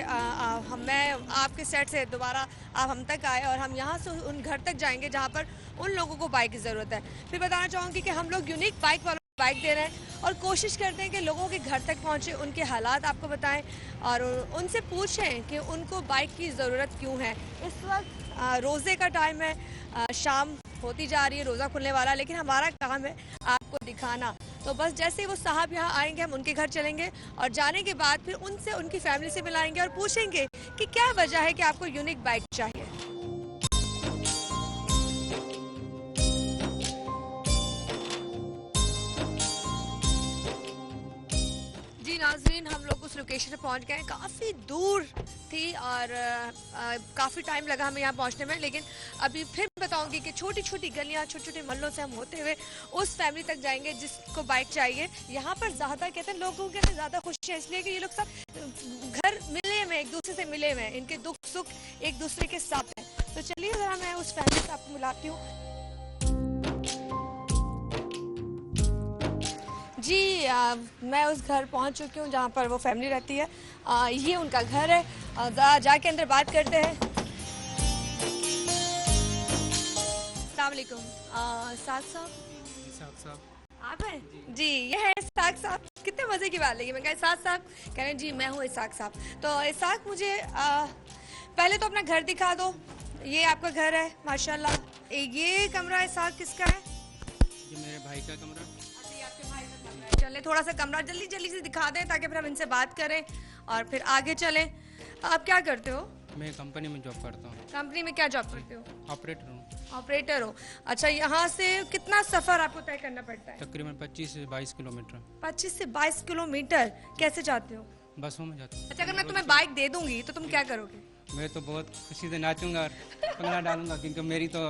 मैं आपके सेट से दोबारा आप हम तक आए और हम यहाँ से उन घर तक जाएंगे जहाँ पर उन लोगों को बाइक की ज़रूरत है। फिर बताना चाहूँगी कि हम लोग यूनिक बाइक वालों को बाइक दे रहे हैं और कोशिश करते हैं कि लोगों के घर तक पहुँचे, उनके हालात आपको बताएं और उनसे पूछें कि उनको बाइक की ज़रूरत क्यों है। इस वक्त रोज़े का टाइम है, शाम होती जा रही है, रोज़ा खुलने वाला, लेकिन हमारा काम है आपको दिखाना। तो बस जैसे ही वो साहब यहाँ आएंगे हम उनके घर चलेंगे और जाने के बाद फिर उनसे उनकी फैमिली से मिलाएंगे और पूछेंगे कि क्या वजह है कि आपको यूनिक बाइक चाहिए। जी नाज़रीन, हम लोग उस लोकेशन पे पहुंच गए, काफ़ी दूर थी और काफ़ी टाइम लगा हमें यहाँ पहुँचने में, लेकिन अभी फिर बताऊंगी कि छोटी छोटी गलियाँ, छोटे छोटे मोहल्लों से हम होते हुए उस फैमिली तक जाएंगे जिसको बाइक चाहिए। यहाँ पर ज़्यादा कहते हैं लोगों के ज़्यादा खुशी है इसलिए कि ये लोग सब घर मिले हुए, एक दूसरे से मिले हुए हैं, इनके दुख सुख एक दूसरे के साथ हैं। तो चलिए ज़रा मैं उस फैमिली से आपको मिलाती हूँ। जी मैं उस घर पहुंच चुकी हूं जहां पर वो फैमिली रहती है। ये उनका घर है, जाके अंदर बात करते हैं। अस्सलाम वालेकुम। साग साहब आप हैं जी? ये है इसाक साहब। कितने मज़े की बात लगी। मैं कहा इसाक साहब, कह रहे हैं जी मैं हूँ इसाक साहब। तो इसाक मुझे पहले तो अपना घर दिखा दो। ये आपका घर है माशाल्लाह। ये कमरा इसाक किसका है? ये मेरे भाई का कमरा। चलें थोड़ा सा कमरा जल्दी जल्दी से दिखा दें ताकि फिर हम इनसे बात करें और फिर आगे चलें। आप क्या करते हो? मैं कंपनी में जॉब करता हूँ। कंपनी में क्या जॉब करते हो? ऑपरेटर हूँ। ऑपरेटर हो, अच्छा। यहाँ से कितना सफ़र आपको तय करना पड़ता है? तकरीबन 25 से 22 किलोमीटर। 25 से 22 किलोमीटर कैसे जाते हो? बसों में जाता हूँ। अच्छा, अगर मैं तुम्हें बाइक दे दूंगी तो तुम क्या करोगे? मैं तो बहुत खुशी से नाचूंगा और पंगड़ा डालूंगा, क्योंकि मेरी तो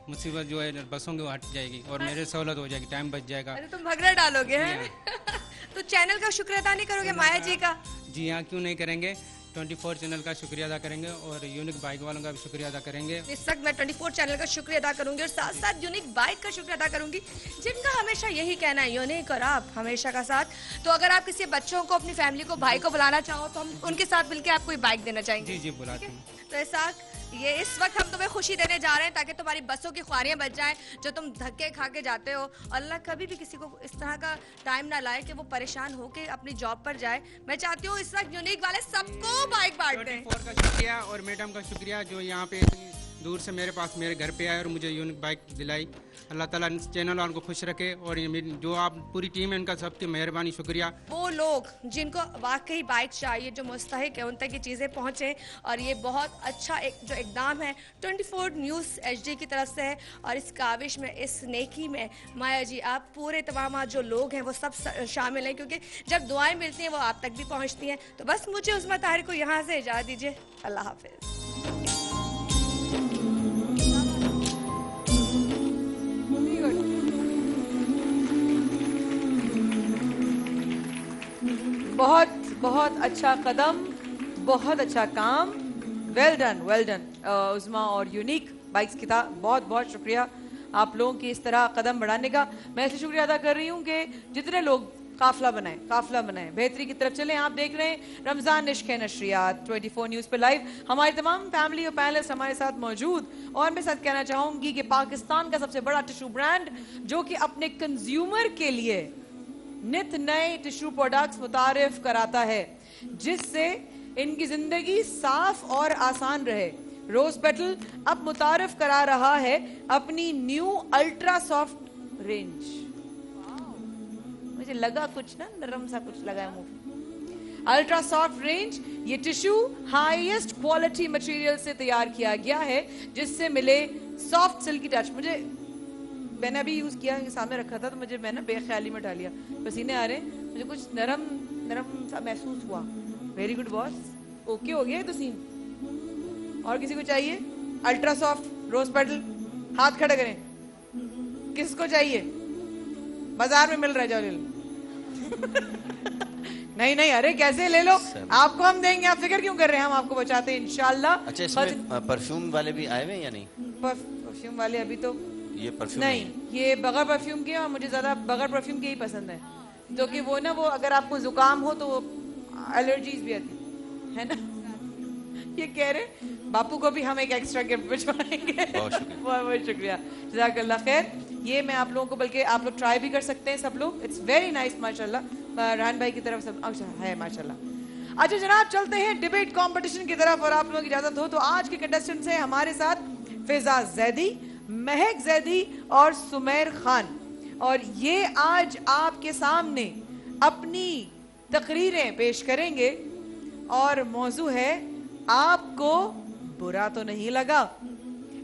मुसीबत जो है बसों की हट जाएगी और मेरे सहूलत हो जाएगी, टाइम बच जाएगा। अरे तुम भगड़ा डालोगे हैं? तो चैनल का शुक्र अदा नहीं करोगे माया जी का? जी हाँ, क्यों नहीं करेंगे। 24 चैनल का शुक्रिया अदा करेंगे और यूनिक बाइक वालों का भी शुक्रिया अदा करेंगे। इस वक्त मैं 24 चैनल का शुक्रिया अदा करूंगी और साथ साथ यूनिक बाइक का शुक्रिया अदा करूंगी जिनका हमेशा यही कहना है यूनिक और आप हमेशा का साथ। तो अगर आप किसी बच्चों को, अपनी फैमिली को, भाई को बुलाना चाहो तो हम उनके साथ मिलकर आपको ये बाइक देना चाहेंगे। जी जी बुलाते हैं। तो इसाक, ये इस वक्त हम तुम्हें खुशी देने जा रहे हैं ताकि तुम्हारी बसों की ख्वारियां बच जाएं जो तुम धक्के खा के जाते हो। अल्लाह कभी भी किसी को इस तरह का टाइम ना लाए कि वो परेशान होके अपनी जॉब पर जाए। मैं चाहती हूँ इस वक्त यूनिक वाले सबको बाइक बांट दें। 24 का शुक्रिया और मैडम का शुक्रिया जो यहाँ पे इतनी दूर से मेरे पास मेरे घर पे आए और मुझे यूनिक बाइक दिलाई। अल्लाह ताला चैनल वालों को खुश रखे और ये जो आप पूरी टीम है इनका सबकी मेहरबानी, शुक्रिया। वो लोग जिनको वाकई बाइक चाहिए, जो मुस्तहिक है, उन तक ये चीज़ें पहुँचे और ये बहुत अच्छा एक जो इकदाम है 24 न्यूज़ HD की तरफ से है। और इस काविश में, इस नेकी में माया जी आप पूरे तमाम जो लोग हैं वो सब शामिल हैं, क्योंकि जब दुआएं मिलती हैं वो आप तक भी पहुँचती हैं। तो बस मुझे उस्मा ताहिर को यहाँ से इजाज़त दीजिए। अल्लाह हाफिज़। बहुत बहुत अच्छा कदम, बहुत अच्छा काम, वेल डन उस्मा और यूनिक बाइक्स की था। बहुत बहुत शुक्रिया आप लोगों की इस तरह कदम बढ़ाने का। मैं इसलिए शुक्रिया अदा कर रही हूँ कि जितने लोग काफिला बनाए, बेहतरी की तरफ चलें। आप देख रहे हैं रमज़ान निश्क नशरियात 24 न्यूज़ पे लाइव। हमारी तमाम फैमिली और पैनलिस्ट हमारे साथ मौजूद। और मैं साथ कहना चाहूँगी कि पाकिस्तान का सबसे बड़ा टिश्यू ब्रांड जो कि अपने कंज्यूमर के लिए नित नए टिश्यू प्रोडक्ट्स मुतारिफ कराता है जिससे इनकी जिंदगी साफ और आसान रहे, रोज पेटल अब मुतारिफ करा रहा है अपनी न्यू अल्ट्रा सॉफ्ट रेंज। मुझे लगा कुछ ना नरम सा कुछ लगा है मुंह। अल्ट्रा सॉफ्ट रेंज ये टिश्यू हाईएस्ट क्वालिटी मटेरियल से तैयार किया गया है जिससे मिले सॉफ्ट सिल्की टच। मैंने अभी यूज किया, सामने रखा था तो मैंने बेख्याली में डालिया, पसीने आ रहे हैं, मुझे कुछ नरम नरम सा महसूस हुआ। वेरी गुड बॉस, ओके हो गया तो सीन। और किसी को चाहिए अल्ट्रा सॉफ्ट रोज पेटल? हाथ खड़े करें, किसको चाहिए? बाजार में मिल रहा है, जाओ नहीं नहीं, अरे कैसे ले लो, आपको हम देंगे, आप फिक्र क्यों कर रहे हैं, हम आपको बचाते हैं इंशाल्लाह। अच्छा, इसमें परफ्यूम वाले भी आए हुए हैं या नहीं? परफ्यूम वाले अभी तो ये परफ्यूम नहीं, ये बगैर परफ्यूम के, और मुझे ज्यादा बगैर परफ्यूम के ही पसंद है, तो कि वो ना, वो अगर आपको जुकाम हो तो एलर्जीज भी आती है ना। ये कह रहे बापू को भी हम एक एक्स्ट्रा गिफ्ट भिजवाएंगे। बहुत बहुत शुक्रिया, जज़ाकल्लाह खैर। ये मैं आप लोगों को, बल्कि आप लोग ट्राई भी कर सकते हैं सब लोग, इट्स वेरी नाइस माशाल्लाह। रान भाई की तरफ सब अच्छा है माशाल्लाह। अच्छा जनाब, चलते हैं डिबेट कंपटीशन की तरफ, और आप लोगों की इजाजत हो तो आज के कंटेस्टेंट्स हैं हमारे साथ फिजा जैदी, महक जैदी और सुमेर खान, और ये आज आपके सामने अपनी तकरीरें पेश करेंगे, और मौजू है आपको बुरा तो नहीं लगा।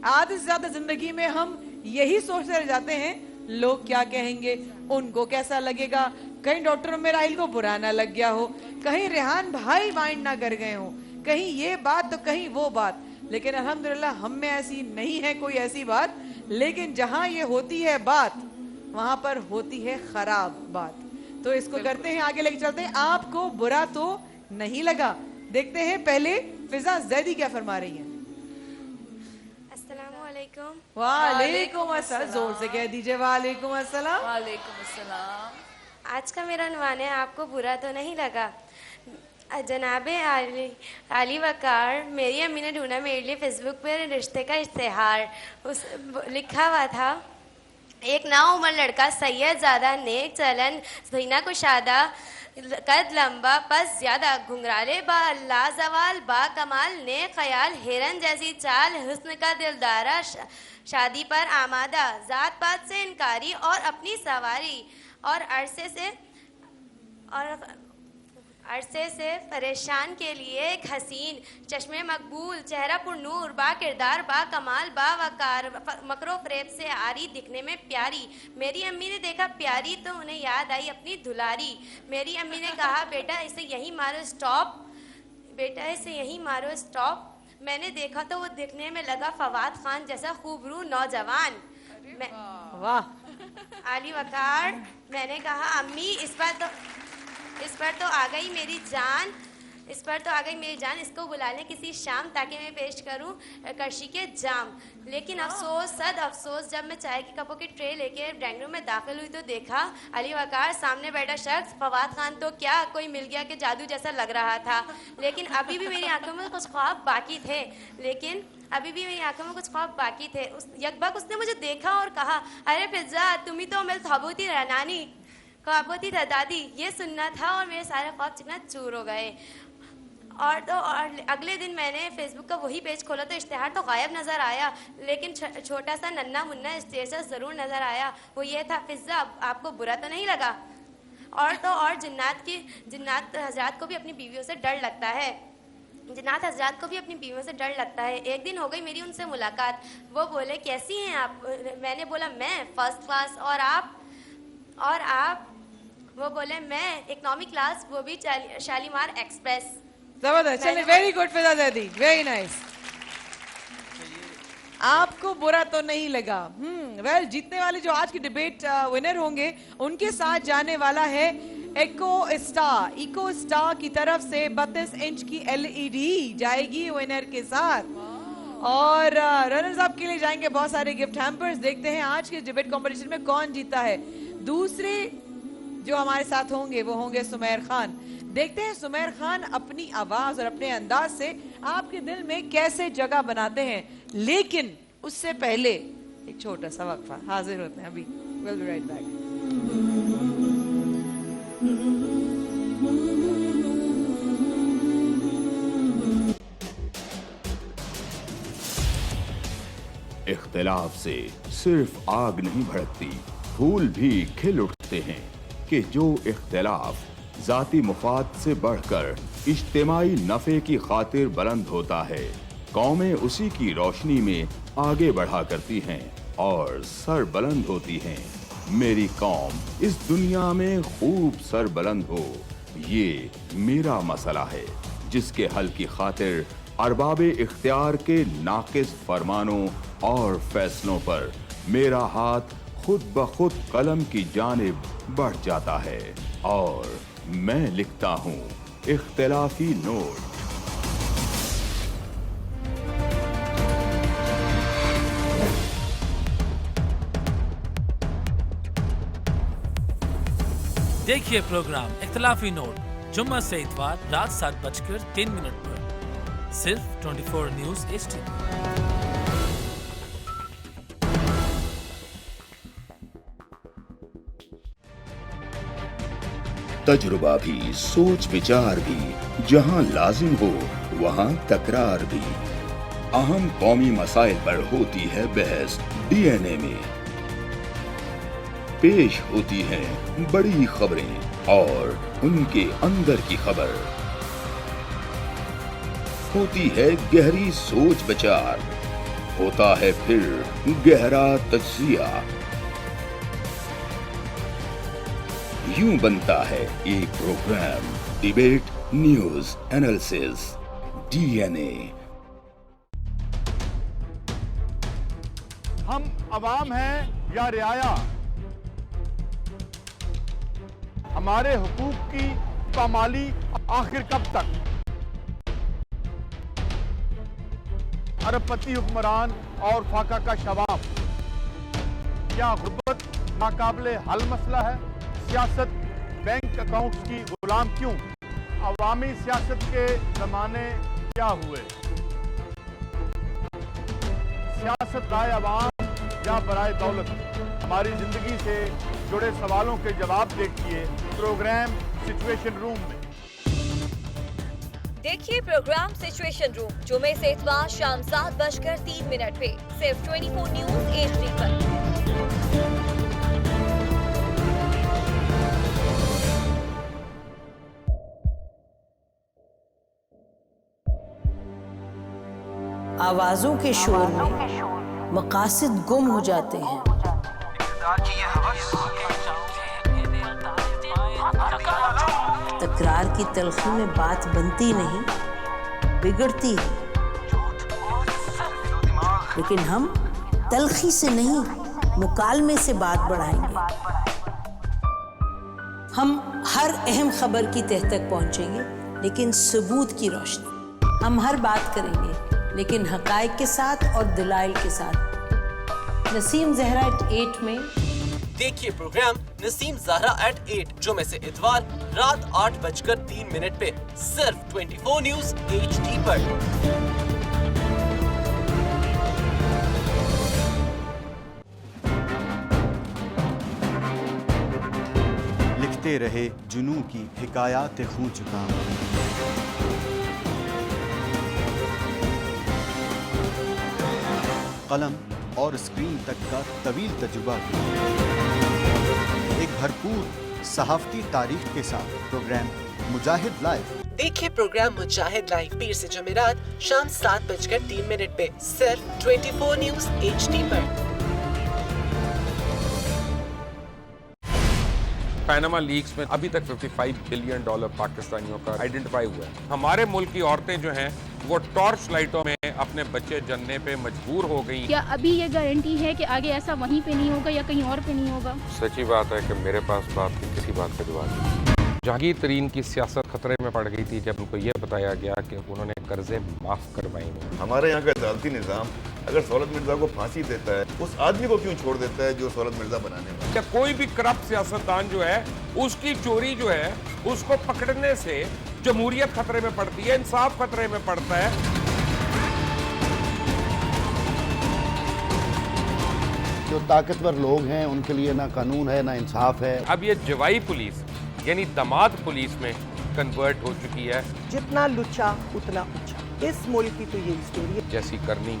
आधे से ज्यादा जिंदगी में हम यही सोचते रह जाते हैं, लोग क्या कहेंगे, उनको कैसा लगेगा, कहीं डॉक्टर उम्मेर आइल को बुरा ना लग गया हो, कहीं रेहान भाई माइंड ना कर गए हो, कहीं ये बात तो कहीं वो बात। लेकिन अल्हम्दुलिल्लाह हम में ऐसी नहीं है कोई ऐसी बात, लेकिन जहां ये होती है बात वहां पर होती है खराब बात। तो इसको करते हैं, आगे लेके चलते हैं। आपको बुरा तो नहीं लगा, देखते हैं पहले फिजा जैदी क्या फरमा रही है। अस्सलामुअलैकुम। वालेकुम अस्सलाम, जोर से कह दीजिए। वालेकुम अस्सलाम। वालेकुम अस्सलाम। आज का मेरा उन्वान है, आपको बुरा तो नहीं लगा। जनाबे आली वकार, मेरी अम्मी ने ढूंढा मेरे लिए फेसबुक पर रिश्ते का इश्तेहार, उस लिखा हुआ था, एक नाउम्र लड़का सैयद ज़्यादा नेक चलन जीना कुशादा कद लंबा पस ज्यादा घुंघराले बाल लाजवाल बा कमाल ने ख्याल हिरन जैसी चाल हुस्न का दिलदारा शादी पर आमादा जात पात से इनकारी और अपनी सवारी और अरसे से परेशान के लिए एक हसीन चश्मे मकबूल चेहरा पुरनूर बा किरदार बा कमाल बा वकार मकरो फरेब से आरी दिखने में प्यारी। मेरी अम्मी ने देखा प्यारी तो उन्हें याद आई अपनी दुलारी। मेरी अम्मी ने कहा बेटा इसे यहीं मारो स्टॉप, बेटा इसे यहीं मारो स्टॉप। मैंने देखा तो वो दिखने में लगा फवाद खान जैसा खूबरू नौजवान। वाह आली वकार। मैंने कहा अम्मी इस पर तो आ गई मेरी जान, इस पर तो आ गई मेरी जान, इसको बुला लें किसी शाम ताकि मैं पेश करूं करशी के जाम। लेकिन अफसोस सद अफसोस, जब मैं चाय के कपों की ट्रे लेके ड्राइंग रूम में दाखिल हुई तो देखा अली वकार सामने बैठा शख्स फवाद खान तो क्या कोई मिल गया के जादू जैसा लग रहा था। लेकिन अभी भी मेरी आंखों में कुछ ख्वाब बाकी थे, यकबक उसने मुझे देखा और कहा अरे फिजा तुम्ही तो मिल थबूती रहनानी ख्वाबोती था दादी। ये सुनना था और मेरे सारे ख्वाब चिकना चूर हो गए। और अगले दिन मैंने फेसबुक का वही पेज खोला तो इश्तिहार तो गायब नज़र आया, लेकिन छोटा सा नन्ना मुन्ना स्टेटस ज़रूर नज़र आया। वो ये था फिजा आपको बुरा तो नहीं लगा। और जिन्नात हजरात को भी अपनी बीवियों से डर लगता है, जिन्नात हजरात को भी अपनी बीवियों से डर लगता है। एक दिन हो गई मेरी उनसे मुलाकात, वो बोले कैसी हैं आप। मैंने बोला मैं फर्स्ट क्लास, और आप वो बोले मैं इकोनॉमिक क्लास, वो भी शालीमार एक्सप्रेस। जबरदस्त, चलिए वेरी गुड फिजा जैदी, वेरी नाइस। आपको बुरा तो नहीं लगा। वेल जीतने वाले जो आज की डिबेट विनर होंगे उनके साथ जाने वाला है इको स्टार की तरफ से 32 इंच की LED जाएगी विनर के साथ, और रनर्स अप के लिए जाएंगे बहुत सारे गिफ्ट हैम्पर्स। देखते हैं आज के डिबेट कंपटीशन में कौन जीता है। दूसरे जो हमारे साथ होंगे वो होंगे सुमेर खान। देखते हैं सुमेर खान अपनी आवाज और अपने अंदाज से आपके दिल में कैसे जगह बनाते हैं। लेकिन उससे पहले एक छोटा सा वक्फा, हाजिर होते हैं अभी। We'll be right back. इख्तिलाफ से सिर्फ आग नहीं भड़कती, फूल भी खिल उठते हैं कि जो इख्तिलाफ जाती मुफाद से बढ़कर इज्तिमाई नफे की खातिर बुलंद होता है, कौमें उसी की रोशनी में आगे बढ़ा करती हैं और सर बुलंद होती हैं। मेरी कौम इस दुनिया में खूब सर बुलंद हो, ये मेरा मसला है जिसके हल की खातिर अरबाबे इख्तियार के नाकिस फरमानों और फैसलों पर मेरा हाथ खुद ब खुद कलम की जानिब बढ़ जाता है और मैं लिखता हूँ इख्तिलाफी नोट। देखिए प्रोग्राम इख्तिलाफी नोट जुम्मा से इतवार रात 7:03 पर सिर्फ 24 न्यूज HD। तजुर्बा भी, सोच विचार भी, जहां लाजिम हो वहां तकरार भी। अहम कौमी मसाइल पर होती है बहस DNA में। पेश होती हैं बड़ी खबरें और उनके अंदर की खबर। होती है गहरी सोच विचार, होता है फिर गहरा तज्जिया। यूं बनता है एक programme debate news analysis DNA। हम अवाम हैं या रियाया, हमारे हुकूक की पामाली आखिर कब तक? अरबपति हुक्मरान और फाका का शबाब, क्या गुर्बत नाकाबिले हल मसला है? सियासत बैंक अकाउंट्स की गुलाम क्यों? अवामी सियासत के जमाने क्या हुए? सियासत राय अवाम या बराए दौलत? हमारी जिंदगी से जुड़े सवालों के जवाब देखिए प्रोग्राम सिचुएशन रूम में। देखिए प्रोग्राम सिचुएशन रूम जुमे से इतवार शाम 7:03 पे सिर्फ 24 न्यूज HD पर। आवाजों के शोर में मकासद गुम हो जाते हैं। तकरार की तलखी में बात बनती नहीं, बिगड़ती है। लेकिन हम तलखी से नहीं, मुकालमे से बात बढ़ाएंगे। हम हर अहम खबर की तह तक पहुंचेंगे, लेकिन सबूत की रोशनी। हम हर बात करेंगे, लेकिन हकायक के साथ और दलाइल के साथ। नसीम ज़हरा @8 में देखिए प्रोग्राम नसीम ज़हरा @8 जुमे से इतवार रात 8:03 पे सिर्फ 24 न्यूज HD पर। लिखते रहे जुनू की हिकायात खूं चुका। कलम और स्क्रीन तक का तवील तजुर्बा, एक भरपूर सहाफती तारीख के साथ प्रोग्राम मुजाहिद लाइव। देखिए प्रोग्राम मुजाहिद लाइव पीर से जुमेरात शाम 7:03 पे सिर्फ 24 न्यूज HD पर। पैनामा लीक्स में अभी तक $55 बिलियन पाकिस्तानियों का आइडेंटिफाई हुआ है। हमारे मुल्क की औरतें जो हैं वो टॉर्च लाइटों में अपने बच्चे जनने पे मजबूर हो गई। क्या अभी ये गारंटी है कि आगे ऐसा वहीं पे नहीं होगा या कहीं और पे नहीं होगा? सच्ची बात है कि मेरे पास बात की किसी बात का जवाब नहीं। जहांगीर तरीन की सियासत खतरे में पड़ गई थी जब उनको ये बताया गया कि उन्होंने कर्जे माफ करवाएंगे। हमारे यहाँ का अदालती निज़ाम अगर सौलत मिर्जा को फांसी देता है, उस आदमी को क्यों छोड़ देता है जो सौलत मिर्जा बनाने वाला? क्या कोई भी करप्ट सियासतदान जो है उसकी चोरी जो है उसको पकड़ने से जमहूरियत खतरे में पड़ती है, इंसाफ खतरे में पड़ता है। जो ताकतवर लोग हैं उनके लिए ना कानून है ना इंसाफ है। अब ये जवाई पुलिस यानी दामाद पुलिस में कन्वर्ट हो चुकी है। जितना लुच्चा उतना ऊंचा। इस मुल्क की तो यही स्टोरी है। जैसी करनी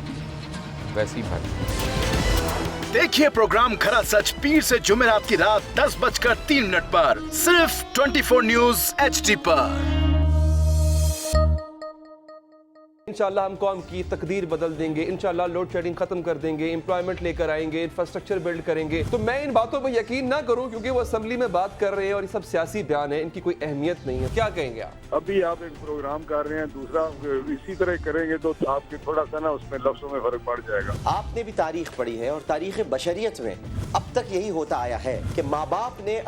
वैसी भरनी। देखिए प्रोग्राम खरा सच पीर से जुमेरात की रात 10:03 पर सिर्फ 24 न्यूज HD पर। इंशाल्लाह हम कौम की तकदीर बदल देंगे, इंशाल्लाह लोड शेडिंग खत्म कर देंगे, एम्प्लॉयमेंट लेकर आएंगे, इंफ्रास्ट्रक्चर बिल्ड करेंगे। तो मैं इन बातों पर यकीन ना करूं क्योंकि वो असेंबली में बात कर रहे हैं और ये सब सियासी बयान है, इनकी कोई अहमियत नहीं है। क्या कहेंगे आप? अभी आप एक प्रोग्राम कर रहे हैं, दूसरा इसी तरह करेंगे तो आपके थोड़ा सा ना उसमें लफ्ज़ों में फर्क पड़ जाएगा। आपने भी तारीख पढ़ी है और तारीख बशरियत में अब तक यही होता आया है कि माँ बाप ने